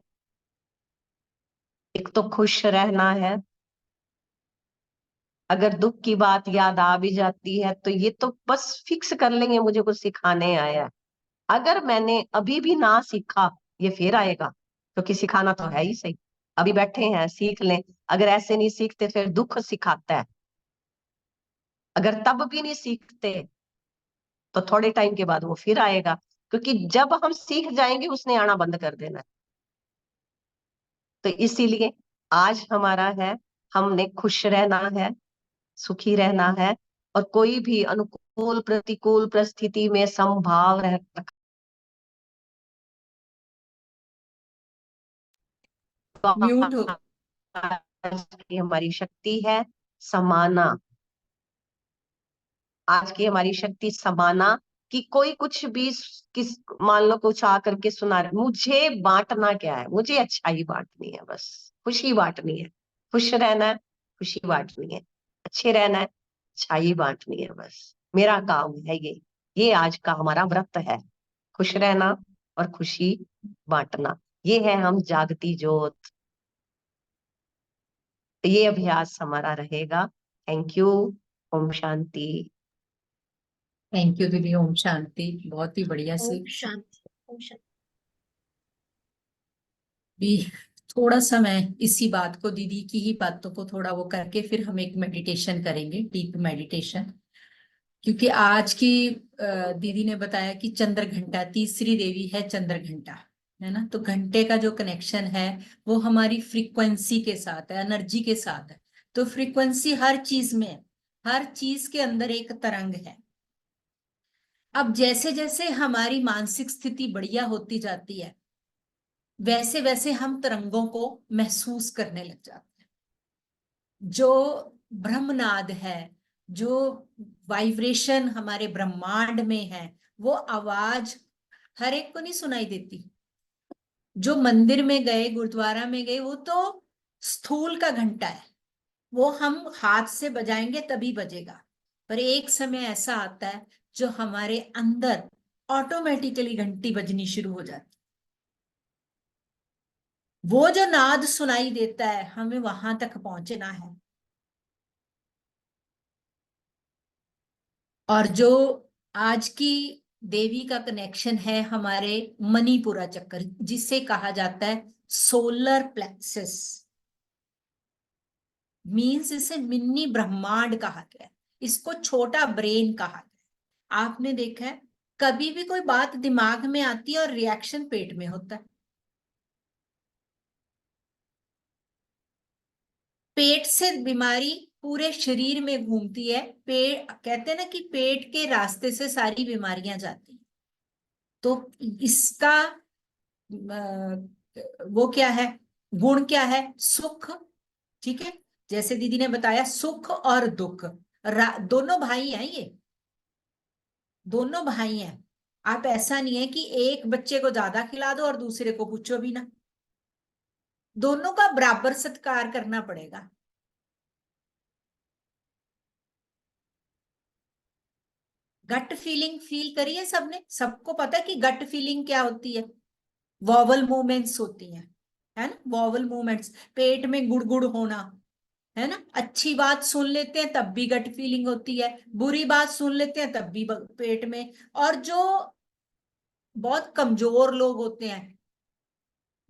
एक तो खुश रहना है। अगर दुख की बात याद आ भी जाती है तो ये तो बस फिक्स कर लेंगे, मुझे कुछ सिखाने आया है। अगर मैंने अभी भी ना सीखा, ये फिर आएगा, क्योंकि सिखाना तो है ही सही। अभी बैठे हैं, सीख लें। अगर ऐसे नहीं सीखते फिर दुख सिखाता है। अगर तब भी नहीं सीखते तो थोड़े टाइम के बाद वो फिर आएगा, क्योंकि जब हम सीख जाएंगे उसने आना बंद कर देना है। तो इसीलिए आज हमारा है, हमने खुश रहना है, सुखी रहना है, और कोई भी अनुकूल प्रतिकूल परिस्थिति में समभाव रह म्यूट हो। आज की हमारी शक्ति है समाना। आज की हमारी शक्ति समाना, कि कोई कुछ भी किस मान लो कुछ आकर के सुना रहे, मुझे बांटना क्या है, मुझे अच्छाई बांटनी है, बस खुशी बांटनी है। खुश रहना है, खुशी बांटनी है। अच्छे रहना है, अच्छाई बांटनी है, बस मेरा काम है ये आज का हमारा व्रत है। खुश रहना और खुशी बांटना, ये है हम जागती ज्योत। तो ये अभ्यास हमारा रहेगा। Thank you. ओम शांति। थैंक यू दीदी। ओम शांति। बहुत ही बढ़िया से ओम शांति। ओम शांति। भी थोड़ा सा मैं इसी बात को, दीदी की ही बातों को थोड़ा वो करके फिर हम एक मेडिटेशन करेंगे, डीप मेडिटेशन। क्योंकि आज की दीदी ने बताया कि चंद्र घंटा, तीसरी देवी है चंद्र घंटा, है ना। तो घंटे का जो कनेक्शन है वो हमारी फ्रीक्वेंसी के साथ है, एनर्जी के साथ है। तो फ्रीक्वेंसी हर चीज में है, हर चीज के अंदर एक तरंग है। अब जैसे जैसे हमारी मानसिक स्थिति बढ़िया होती जाती है, वैसे वैसे हम तरंगों को महसूस करने लग जाते हैं। जो ब्रह्मनाद है, जो वाइब्रेशन हमारे ब्रह्मांड में है, वो आवाज हर एक को नहीं सुनाई देती। जो मंदिर में गए, गुरुद्वारा में गए, वो तो स्थूल का घंटा है, वो हम हाथ से बजाएंगे तभी बजेगा। पर एक समय ऐसा आता है जो हमारे अंदर ऑटोमेटिकली घंटी बजनी शुरू हो जाती। वो जो नाद सुनाई देता है, हमें वहां तक पहुंचना है। और जो आज की देवी का कनेक्शन है हमारे मणिपुरा चक्र, जिसे कहा जाता है सोलर प्लेक्सस, मीन्स इसे मिनी ब्रह्मांड कहा गया है, इसको छोटा ब्रेन कहा गया है। आपने देखा है कभी भी कोई बात दिमाग में आती है और रिएक्शन पेट में होता है। पेट से बीमारी पूरे शरीर में घूमती है। पेट कहते हैं ना कि पेट के रास्ते से सारी बीमारियां जाती हैं। तो इसका वो क्या है, गुण क्या है? सुख। ठीक है, जैसे दीदी ने बताया सुख और दुख दोनों भाई हैं, ये दोनों भाई हैं। आप ऐसा नहीं है कि एक बच्चे को ज्यादा खिला दो और दूसरे को पूछो भी ना, दोनों का बराबर सत्कार करना पड़ेगा। गट फीलिंग फील करिए सबने, सबको पता है कि गट फीलिंग क्या होती है। वॉवल मूवमेंट्स होती हैं, है ना, वॉवल मूवमेंट्स, पेट में गुड़गुड़ होना, है ना। अच्छी बात सुन लेते हैं तब भी गट फीलिंग होती है, बुरी बात सुन लेते हैं तब भी पेट में। और जो बहुत कमजोर लोग होते हैं,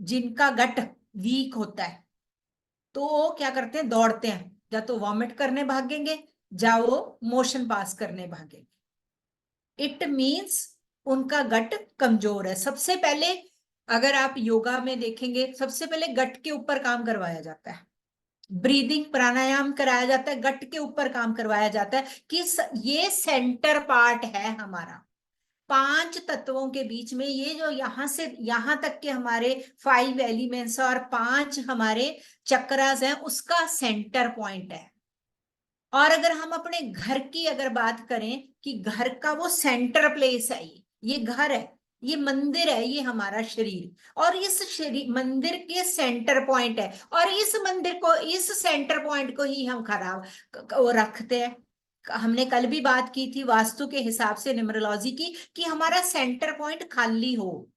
जिनका गट वीक होता है, तो वो क्या करते हैं, दौड़ते हैं, या तो वॉमिट करने भागेंगे, या वो मोशन पास करने भागेंगे। इट मीन्स उनका गट कमजोर है। सबसे पहले अगर आप योगा में देखेंगे, सबसे पहले गट के ऊपर काम करवाया जाता है, ब्रीदिंग प्राणायाम कराया जाता है, गट के ऊपर काम करवाया जाता है कि ये सेंटर पार्ट है हमारा। 5 तत्वों के बीच में ये जो यहां से यहां तक के हमारे 5 एलिमेंट्स और 5 हमारे चक्रास हैं, उसका सेंटर पॉइंट है। और अगर हम अपने घर की अगर बात करें कि घर का वो सेंटर प्लेस है, ये घर है, ये मंदिर है, ये हमारा शरीर, और इस शरीर मंदिर के सेंटर पॉइंट है, और इस मंदिर को, इस सेंटर पॉइंट को ही हम खराब वो रखते हैं। हमने कल भी बात की थी वास्तु के हिसाब से, न्यूमरोलॉजी की, कि हमारा सेंटर पॉइंट खाली हो।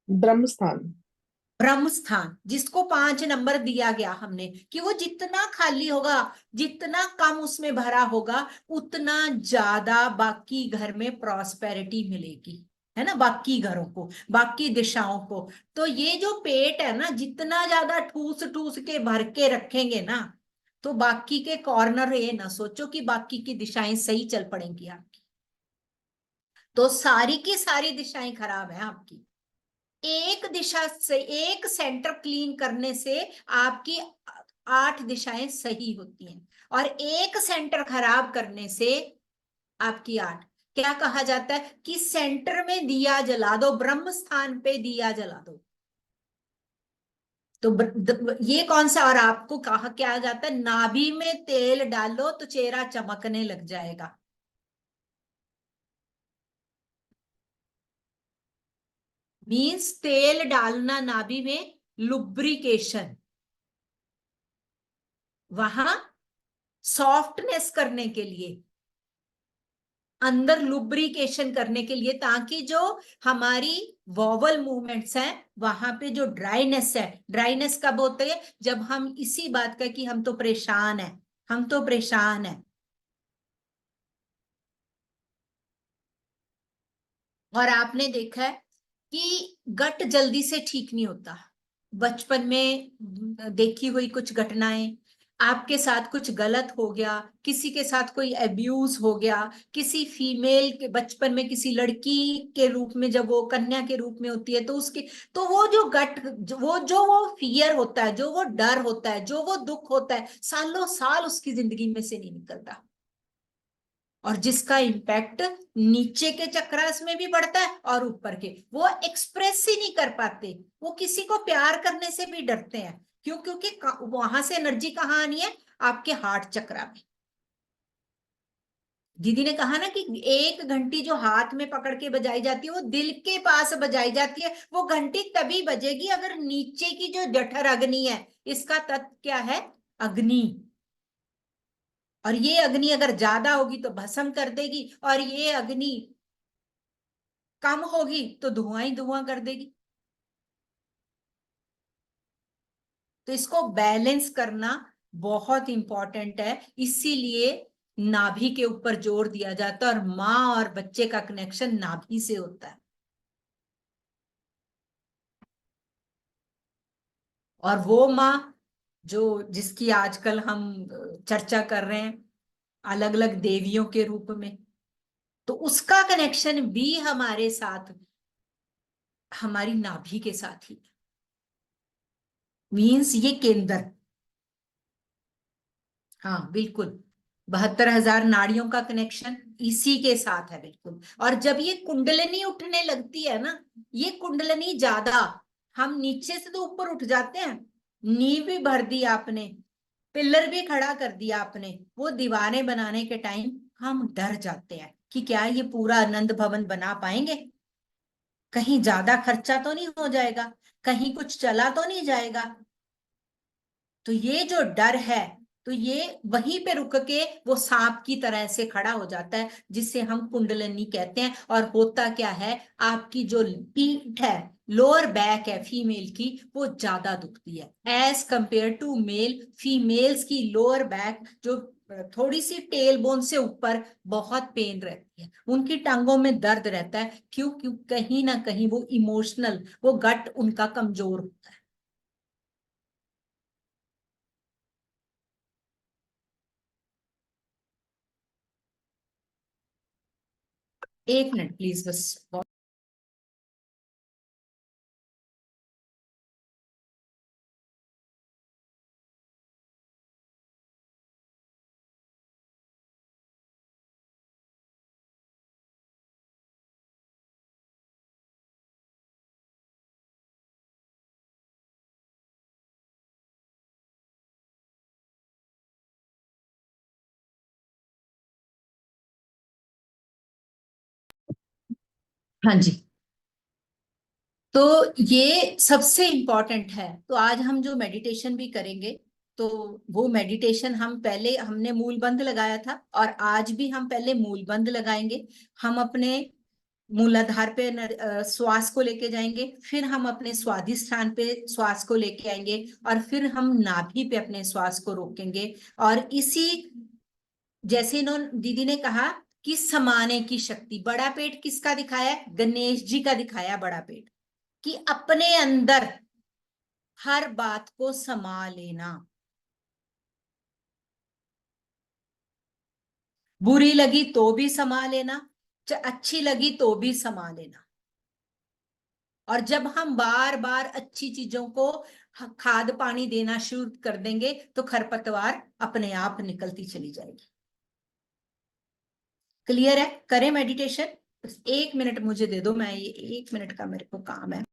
ब्रह्म स्थान। ब्रह्म स्थान, जिसको 5 नंबर दिया गया हमने, कि वो जितना खाली होगा, जितना कम उसमें भरा होगा, उतना ज्यादा बाकी घर में प्रॉस्पेरिटी मिलेगी, है ना, बाकी घरों को, बाकी दिशाओं को। तो ये जो पेट है ना, जितना ज्यादा ठूस ठूस के भर के रखेंगे ना, तो बाकी के कॉर्नर, ये ना सोचो कि बाकी की दिशाएं सही चल पड़ेंगी आपकी, तो सारी की सारी दिशाएं खराब है आपकी। एक दिशा से, एक सेंटर क्लीन करने से आपकी 8 दिशाएं सही होती हैं, और एक सेंटर खराब करने से आपकी 8। क्या कहा जाता है कि सेंटर में दिया जला दो, ब्रह्म स्थान पे दिया जला दो। तो ये कौन सा, और आपको कहा क्या जाता है, नाभि में तेल डालो तो चेहरा चमकने लग जाएगा। मीन्स तेल डालना नाभि में, लुब्रिकेशन, वहां सॉफ्टनेस करने के लिए, अंदर लुब्रिकेशन करने के लिए, ताकि जो हमारी वॉवल मूवमेंट्स हैं वहां पे जो ड्राइनेस है, ड्राइनेस कब होती है, जब हम इसी बात का कि हम तो परेशान हैं, हम तो परेशान हैं। और आपने देखा है कि गट जल्दी से ठीक नहीं होता। बचपन में देखी हुई कुछ घटनाएं, आपके साथ कुछ गलत हो गया, किसी के साथ कोई अब्यूज हो गया, किसी फीमेल के बचपन में, किसी लड़की के रूप में, जब वो कन्या के रूप में होती है, तो उसके, तो वो जो गट, वो फियर होता है, जो वो डर होता है, जो वो दुख होता है, सालों साल उसकी जिंदगी में से नहीं निकलता, और जिसका इम्पैक्ट नीचे के चक्रास में भी पड़ता है और ऊपर के, वो एक्सप्रेस ही नहीं कर पाते, वो किसी को प्यार करने से भी डरते हैं। क्यों? क्योंकि वहां से एनर्जी कहाँ आनी है, आपके हार्ट चक्रा में। दीदी ने कहा ना कि एक घंटी जो हाथ में पकड़ के बजाई जाती है, वो दिल के पास बजाई जाती है। वो घंटी तभी बजेगी अगर नीचे की जो जठर अग्नि है, इसका तत्व क्या है, अग्नि, और ये अग्नि अगर ज्यादा होगी तो भस्म कर देगी, और ये अग्नि कम होगी तो धुआं ही धुआं कर देगी। तो इसको बैलेंस करना बहुत इंपॉर्टेंट है, इसीलिए नाभि के ऊपर जोर दिया जाता है, और माँ और बच्चे का कनेक्शन नाभि से होता है। और वो माँ जो, जिसकी आजकल हम चर्चा कर रहे हैं अलग अलग देवियों के रूप में, तो उसका कनेक्शन भी हमारे साथ, हमारी नाभि के साथ ही, मीन्स ये केंद्र। हाँ बिल्कुल, 72,000 नाड़ियों का कनेक्शन इसी के साथ है, बिल्कुल। और जब ये कुंडलिनी उठने लगती है ना, ये कुंडलिनी ज्यादा, हम नीचे से तो ऊपर उठ जाते हैं, नींव भी भर दी आपने, पिलर भी खड़ा कर दिया आपने, वो दीवारें बनाने के टाइम हम डर जाते हैं कि क्या ये पूरा आनंद भवन बना पाएंगे, कहीं ज्यादा खर्चा तो नहीं हो जाएगा, कहीं कुछ चला तो नहीं जाएगा। तो ये जो डर है, तो ये वहीं पे रुक के वो सांप की तरह से खड़ा हो जाता है, जिसे हम कुंडलिनी कहते हैं। और होता क्या है, आपकी जो पीठ है, लोअर बैक है फीमेल की, वो ज्यादा दुखती है as compared to male. Females की लोअर बैक जो थोड़ी सी टेल बोन से ऊपर बहुत पेन रहती है, उनकी टांगों में दर्द रहता है। क्यों? क्यों? कहीं ना कहीं वो इमोशनल, वो गट उनका कमजोर होता है। 1 मिनट प्लीज, बस। हाँ जी। तो ये सबसे इम्पोर्टेंट है। तो आज हम जो मेडिटेशन भी करेंगे, तो वो मेडिटेशन हम पहले हमने मूलबंध लगाया था, और आज भी हम पहले मूलबंध लगाएंगे। हम अपने मूलाधार पे श्वास को लेके जाएंगे, फिर हम अपने स्वादिष्ठान पे श्वास को लेके आएंगे, और फिर हम नाभि पे अपने श्वास को रोकेंगे। और इसी जैसे इन्होंने दीदी ने कहा कि समाने की शक्ति, बड़ा पेट किसका दिखाया है? गणेश जी का दिखाया बड़ा पेट, कि अपने अंदर हर बात को समा लेना। बुरी लगी तो भी समा लेना, अच्छी लगी तो भी समा लेना। और जब हम बार बार अच्छी चीजों को खाद पानी देना शुरू कर देंगे, तो खरपतवार अपने आप निकलती चली जाएगी। क्लियर है? करें मेडिटेशन? 1 मिनट मुझे दे दो, मैं ये 1 मिनट का मेरे को काम है।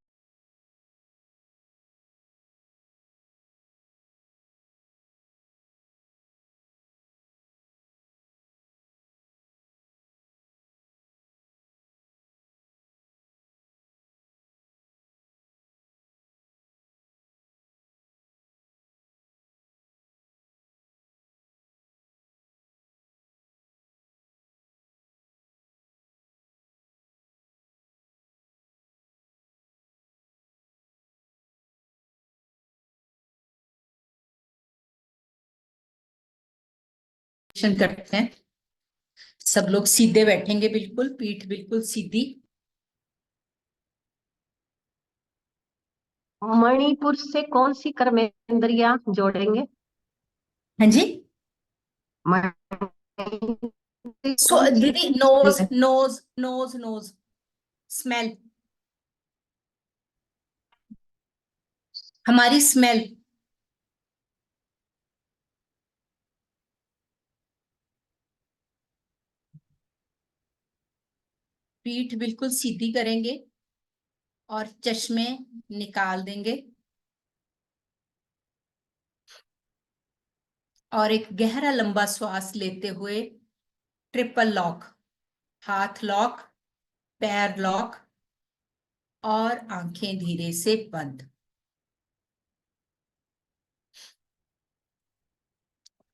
करते हैं। सब लोग सीधे बैठेंगे, बिल्कुल पीठ बिल्कुल सीधी। मणिपुर से कौन सी कर्मेंद्रियां जोड़ेंगे? हाँ जी। मणिपुर कौन सी दीदी, नोज है? नोज नोज नोज, स्मेल, हमारी स्मेल। पीठ बिल्कुल सीधी करेंगे और चश्मे निकाल देंगे, और एक गहरा लंबा श्वास लेते हुए ट्रिपल लॉक, हाथ लॉक, पैर लॉक, और आंखें धीरे से बंद।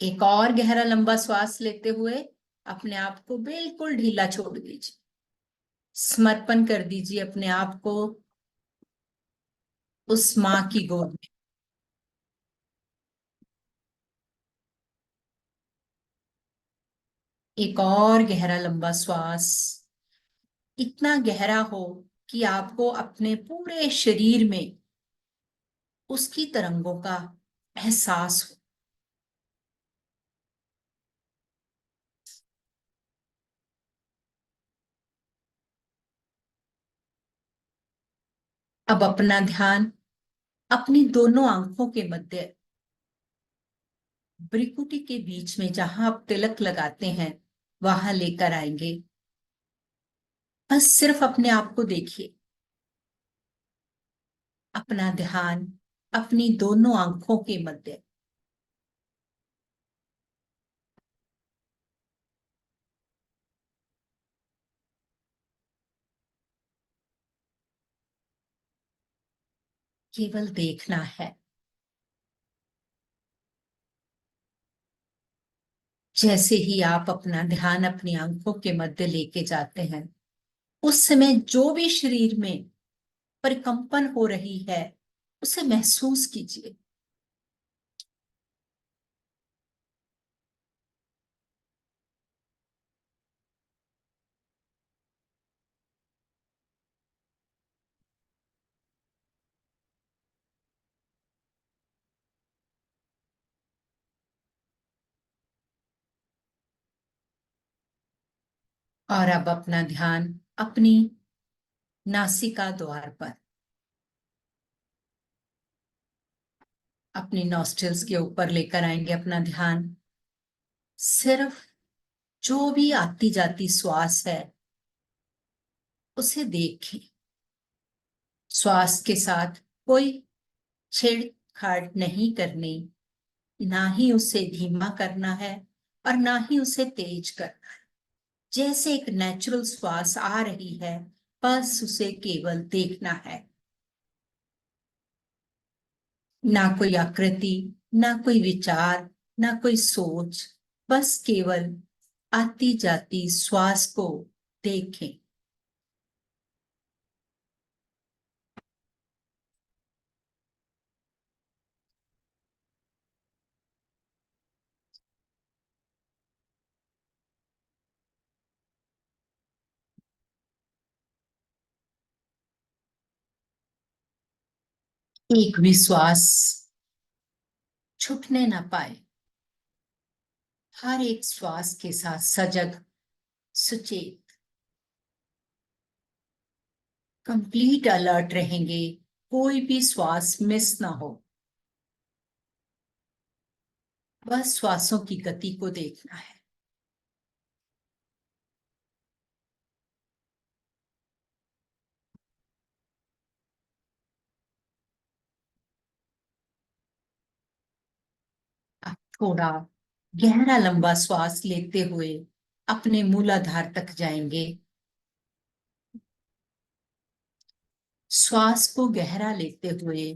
एक और गहरा लंबा श्वास लेते हुए अपने आप को बिल्कुल ढीला छोड़ दीजिए। समर्पण कर दीजिए अपने आप को उस माँ की गोद में। एक और गहरा लंबा श्वास, इतना गहरा हो कि आपको अपने पूरे शरीर में उसकी तरंगों का एहसास हो। अब अपना ध्यान अपनी दोनों आंखों के मध्य भ्रिकुटी के बीच में, जहां आप तिलक लगाते हैं, वहां लेकर आएंगे। बस सिर्फ अपने आप को देखिए। अपना ध्यान अपनी दोनों आंखों के मध्य। केवल देखना है। जैसे ही आप अपना ध्यान अपनी आंखों के मध्य लेके जाते हैं, उस समय जो भी शरीर में परिकंपन हो रही है, उसे महसूस कीजिए। और अब अपना ध्यान अपनी नासिका द्वार पर, अपनी नॉस्ट्रिल्स के ऊपर लेकर आएंगे अपना ध्यान। सिर्फ जो भी आती जाती श्वास है, उसे देखें। श्वास के साथ कोई छेड़छाड़ नहीं करनी, ना ही उसे धीमा करना है और ना ही उसे तेज करना है। जैसे एक नेचुरल श्वास आ रही है, बस उसे केवल देखना है। ना कोई आकृति, ना कोई विचार, ना कोई सोच, बस केवल आती जाती श्वास को देखें। एक भी श्वास छूटने ना पाए, हर एक श्वास के साथ सजग, सुचेत, कंप्लीट अलर्ट रहेंगे, कोई भी श्वास मिस ना हो। बस श्वासों की गति को देखना है। अब थोड़ा गहरा लंबा श्वास लेते हुए अपने मूलाधार तक जाएंगे। श्वास को गहरा लेते हुए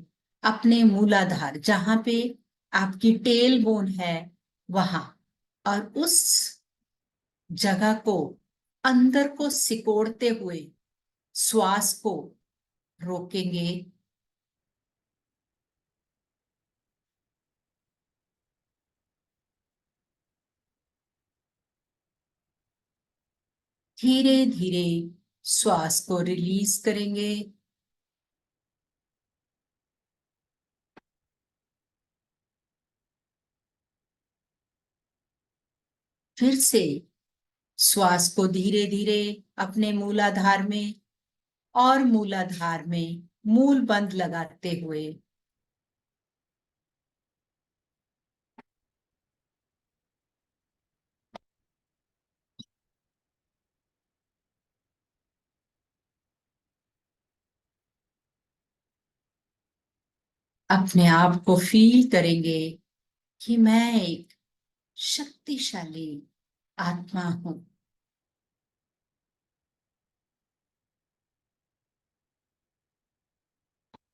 अपने मूलाधार, जहां पे आपकी टेल बोन है वहां, और उस जगह को अंदर को सिकोड़ते हुए श्वास को रोकेंगे। धीरे धीरे श्वास को रिलीज करेंगे। फिर से श्वास को धीरे धीरे अपने मूलाधार में और मूलाधार में मूल बंद लगाते हुए अपने आप को फील करेंगे कि मैं एक शक्तिशाली आत्मा हूं।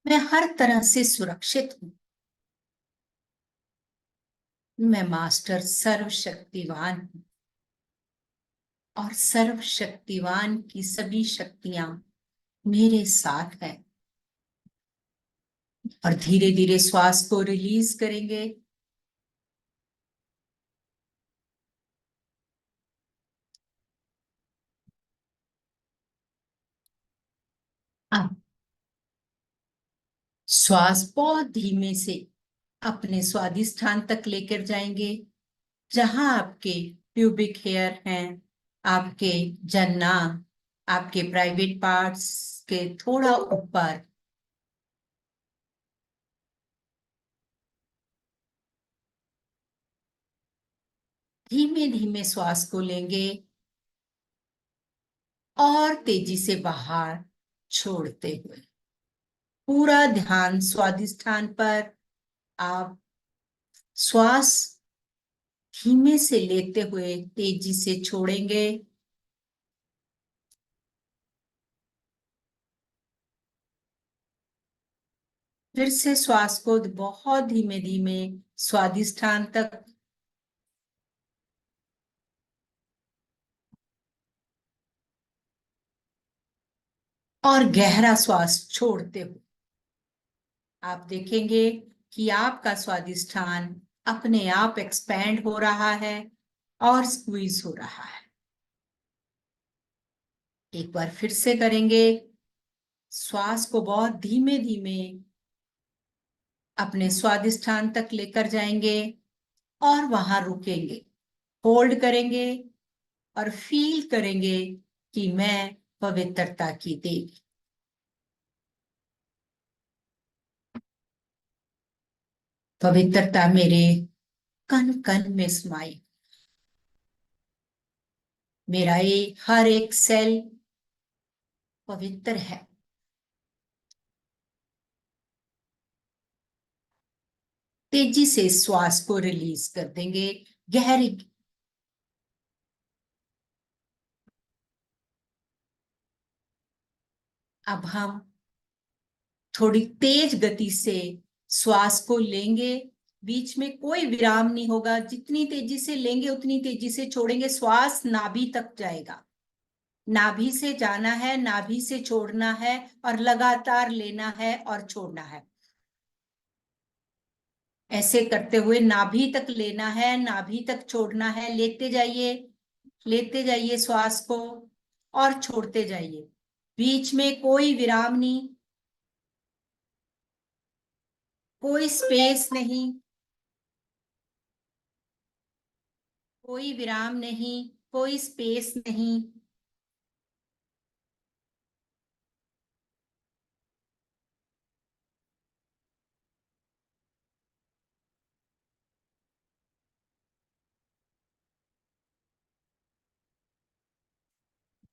मैं हर तरह से सुरक्षित हूं। मैं मास्टर सर्वशक्तिवान हूं और सर्वशक्तिवान की सभी शक्तियां मेरे साथ है। और धीरे धीरे श्वास को रिलीज करेंगे। अब श्वास बहुत धीमे से अपने स्वादिष्ठान तक लेकर जाएंगे, जहां आपके प्यूबिक हेयर हैं, आपके जन्नांग, आपके प्राइवेट पार्ट्स के थोड़ा ऊपर। धीमे धीमे श्वास को लेंगे और तेजी से बाहर छोड़ते हुए पूरा ध्यान स्वादिष्ठान पर। आप श्वास धीमे से लेते हुए तेजी से छोड़ेंगे। फिर से श्वास को बहुत धीमे धीमे स्वादिष्ठान तक, और गहरा श्वास छोड़ते हुए आप देखेंगे कि आपका स्वादिष्ठान अपने आप एक्सपैंड हो रहा है और स्क्वीज हो रहा है। एक बार फिर से करेंगे। श्वास को बहुत धीमे धीमे अपने स्वादिष्ठान तक लेकर जाएंगे और वहां रुकेंगे, होल्ड करेंगे और फील करेंगे कि मैं पवित्रता की देवी। पवित्रता मेरे कण कण में समाई। मेरा हर एक सेल पवित्र है। तेजी से श्वास को रिलीज कर देंगे। गहरी अब हम थोड़ी तेज गति से श्वास को लेंगे, बीच में कोई विराम नहीं होगा, जितनी तेजी से लेंगे उतनी तेजी से छोड़ेंगे, श्वास नाभि तक जाएगा, नाभि से जाना है, नाभि से छोड़ना है और लगातार लेना है और छोड़ना है। ऐसे करते हुए नाभि तक लेना है, नाभि तक छोड़ना है, लेते जाइए श्वास को और छोड़ते जाइए, बीच में कोई विराम नहीं, कोई स्पेस नहीं, कोई विराम नहीं, कोई स्पेस नहीं।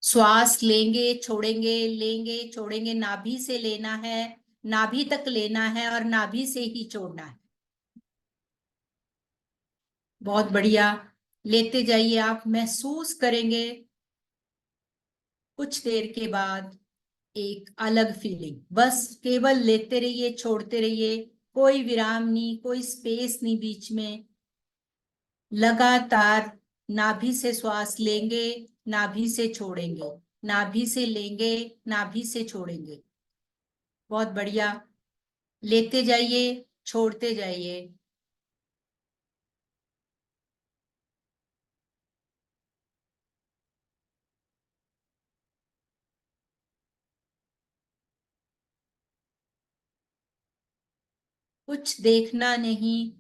श्वास लेंगे छोड़ेंगे, नाभि से लेना है, नाभि तक लेना है और नाभि से ही छोड़ना है। बहुत बढ़िया, लेते जाइए। आप महसूस करेंगे कुछ देर के बाद एक अलग फीलिंग। बस केवल लेते रहिए, छोड़ते रहिए, कोई विराम नहीं, कोई स्पेस नहीं बीच में, लगातार नाभि से श्वास लेंगे, नाभि से छोड़ेंगे, नाभि से लेंगे, नाभि से छोड़ेंगे। बहुत बढ़िया, लेते जाइए, छोड़ते जाइए। कुछ देखना नहीं,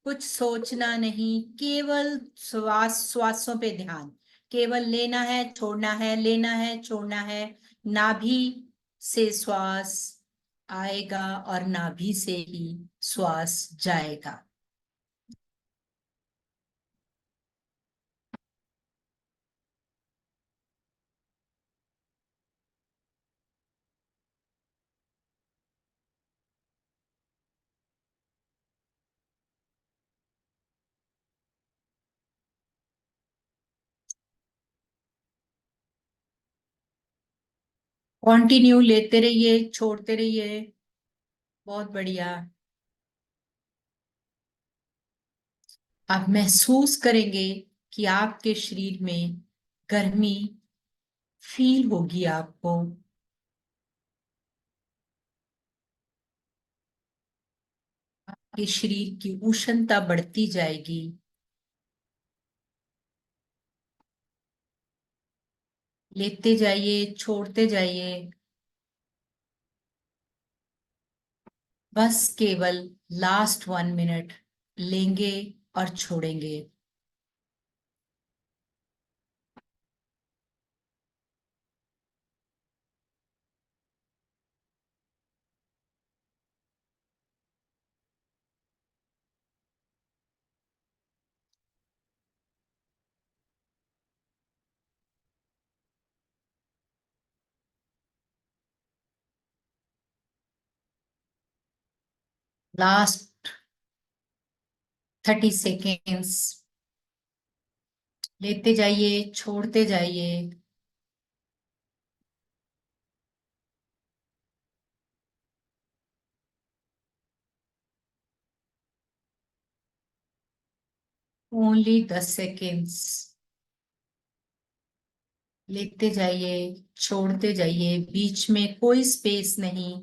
कुछ सोचना नहीं, केवल श्वासों पे ध्यान, केवल लेना है, छोड़ना है, लेना है, छोड़ना है। नाभि से श्वास आएगा और नाभि से ही श्वास जाएगा। कंटिन्यू, लेते रहिए, छोड़ते रहिए। बहुत बढ़िया। आप महसूस करेंगे कि आपके शरीर में गर्मी फील होगी आपको। आपके शरीर की उष्णता बढ़ती जाएगी। लेते जाइए, छोड़ते जाइए। बस केवल लास्ट 1 मिनट लेंगे और छोड़ेंगे। लास्ट 30 सेकेंड्स, लेते जाइए, छोड़ते जाइए। ओनली 10 सेकेंड्स, लेते जाइए, छोड़ते जाइए, बीच में कोई स्पेस नहीं,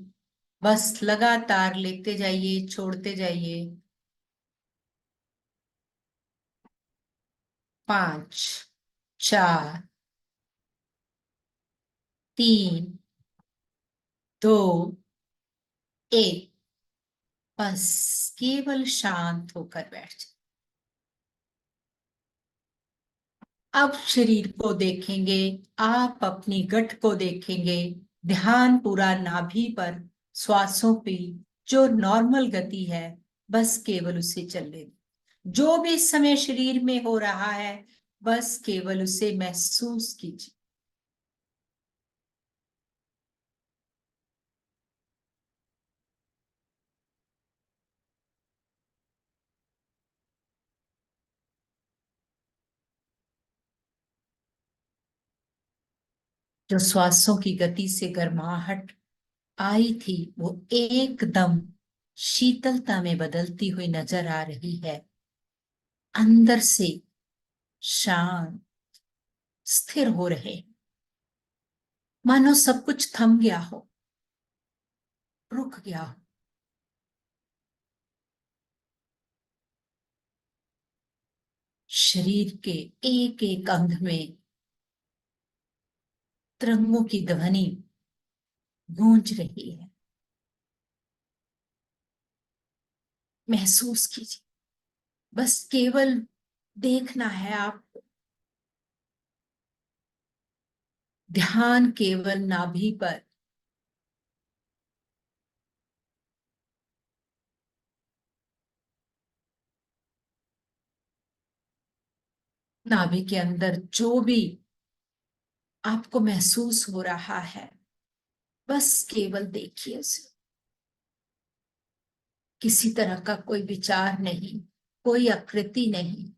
बस लगातार लेते जाइए, छोड़ते जाइए। 5, 4, 3, 2, 1। बस केवल शांत होकर बैठ जाए। अब शरीर को देखेंगे, आप अपनी गट को देखेंगे, ध्यान पूरा नाभि पर, श्वासों पे, जो नॉर्मल गति है बस केवल उसे चलने दें। जो भी इस समय शरीर में हो रहा है बस केवल उसे महसूस कीजिए। जो श्वासों की गति से गर्माहट आई थी वो एकदम शीतलता में बदलती हुई नजर आ रही है, अंदर से शांत, स्थिर हो रहे, मानो सब कुछ थम गया हो, रुक गया हो। शरीर के एक एक अंग में तिरंगों की ध्वनि गूंज रही है। महसूस कीजिए, बस केवल देखना है आपको। ध्यान केवल नाभि पर। नाभि के अंदर जो भी आपको महसूस हो रहा है, बस केवल देखिए उसे। किसी तरह का कोई विचार नहीं, कोई आकृति नहीं।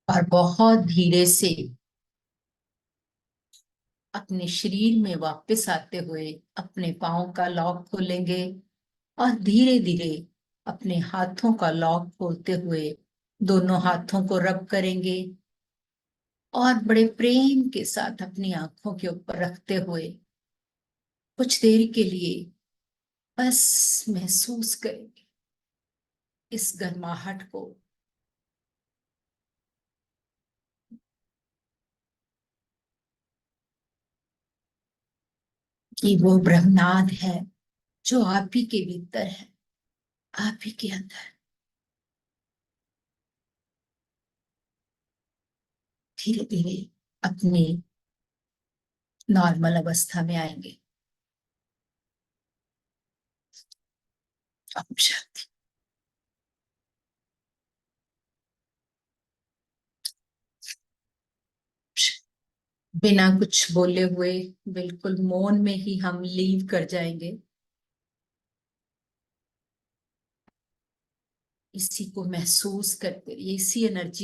और बहुत धीरे से अपने शरीर में वापस आते हुए अपने पाँव का लॉक खोलेंगे और धीरे धीरे अपने हाथों का लॉक खोलते हुए दोनों हाथों को रब करेंगे और बड़े प्रेम के साथ अपनी आंखों के ऊपर रखते हुए कुछ देर के लिए बस महसूस करेंगे इस गर्माहट को। कि वो ब्रह्मनाद है जो आप ही के भीतर है, आप ही के अंदर। धीरे धीरे अपनी नॉर्मल अवस्था में आएंगे। अब शांति। बिना कुछ बोले हुए बिल्कुल मौन में ही हम लीव कर जाएंगे। इसी को महसूस करते, इसी एनर्जी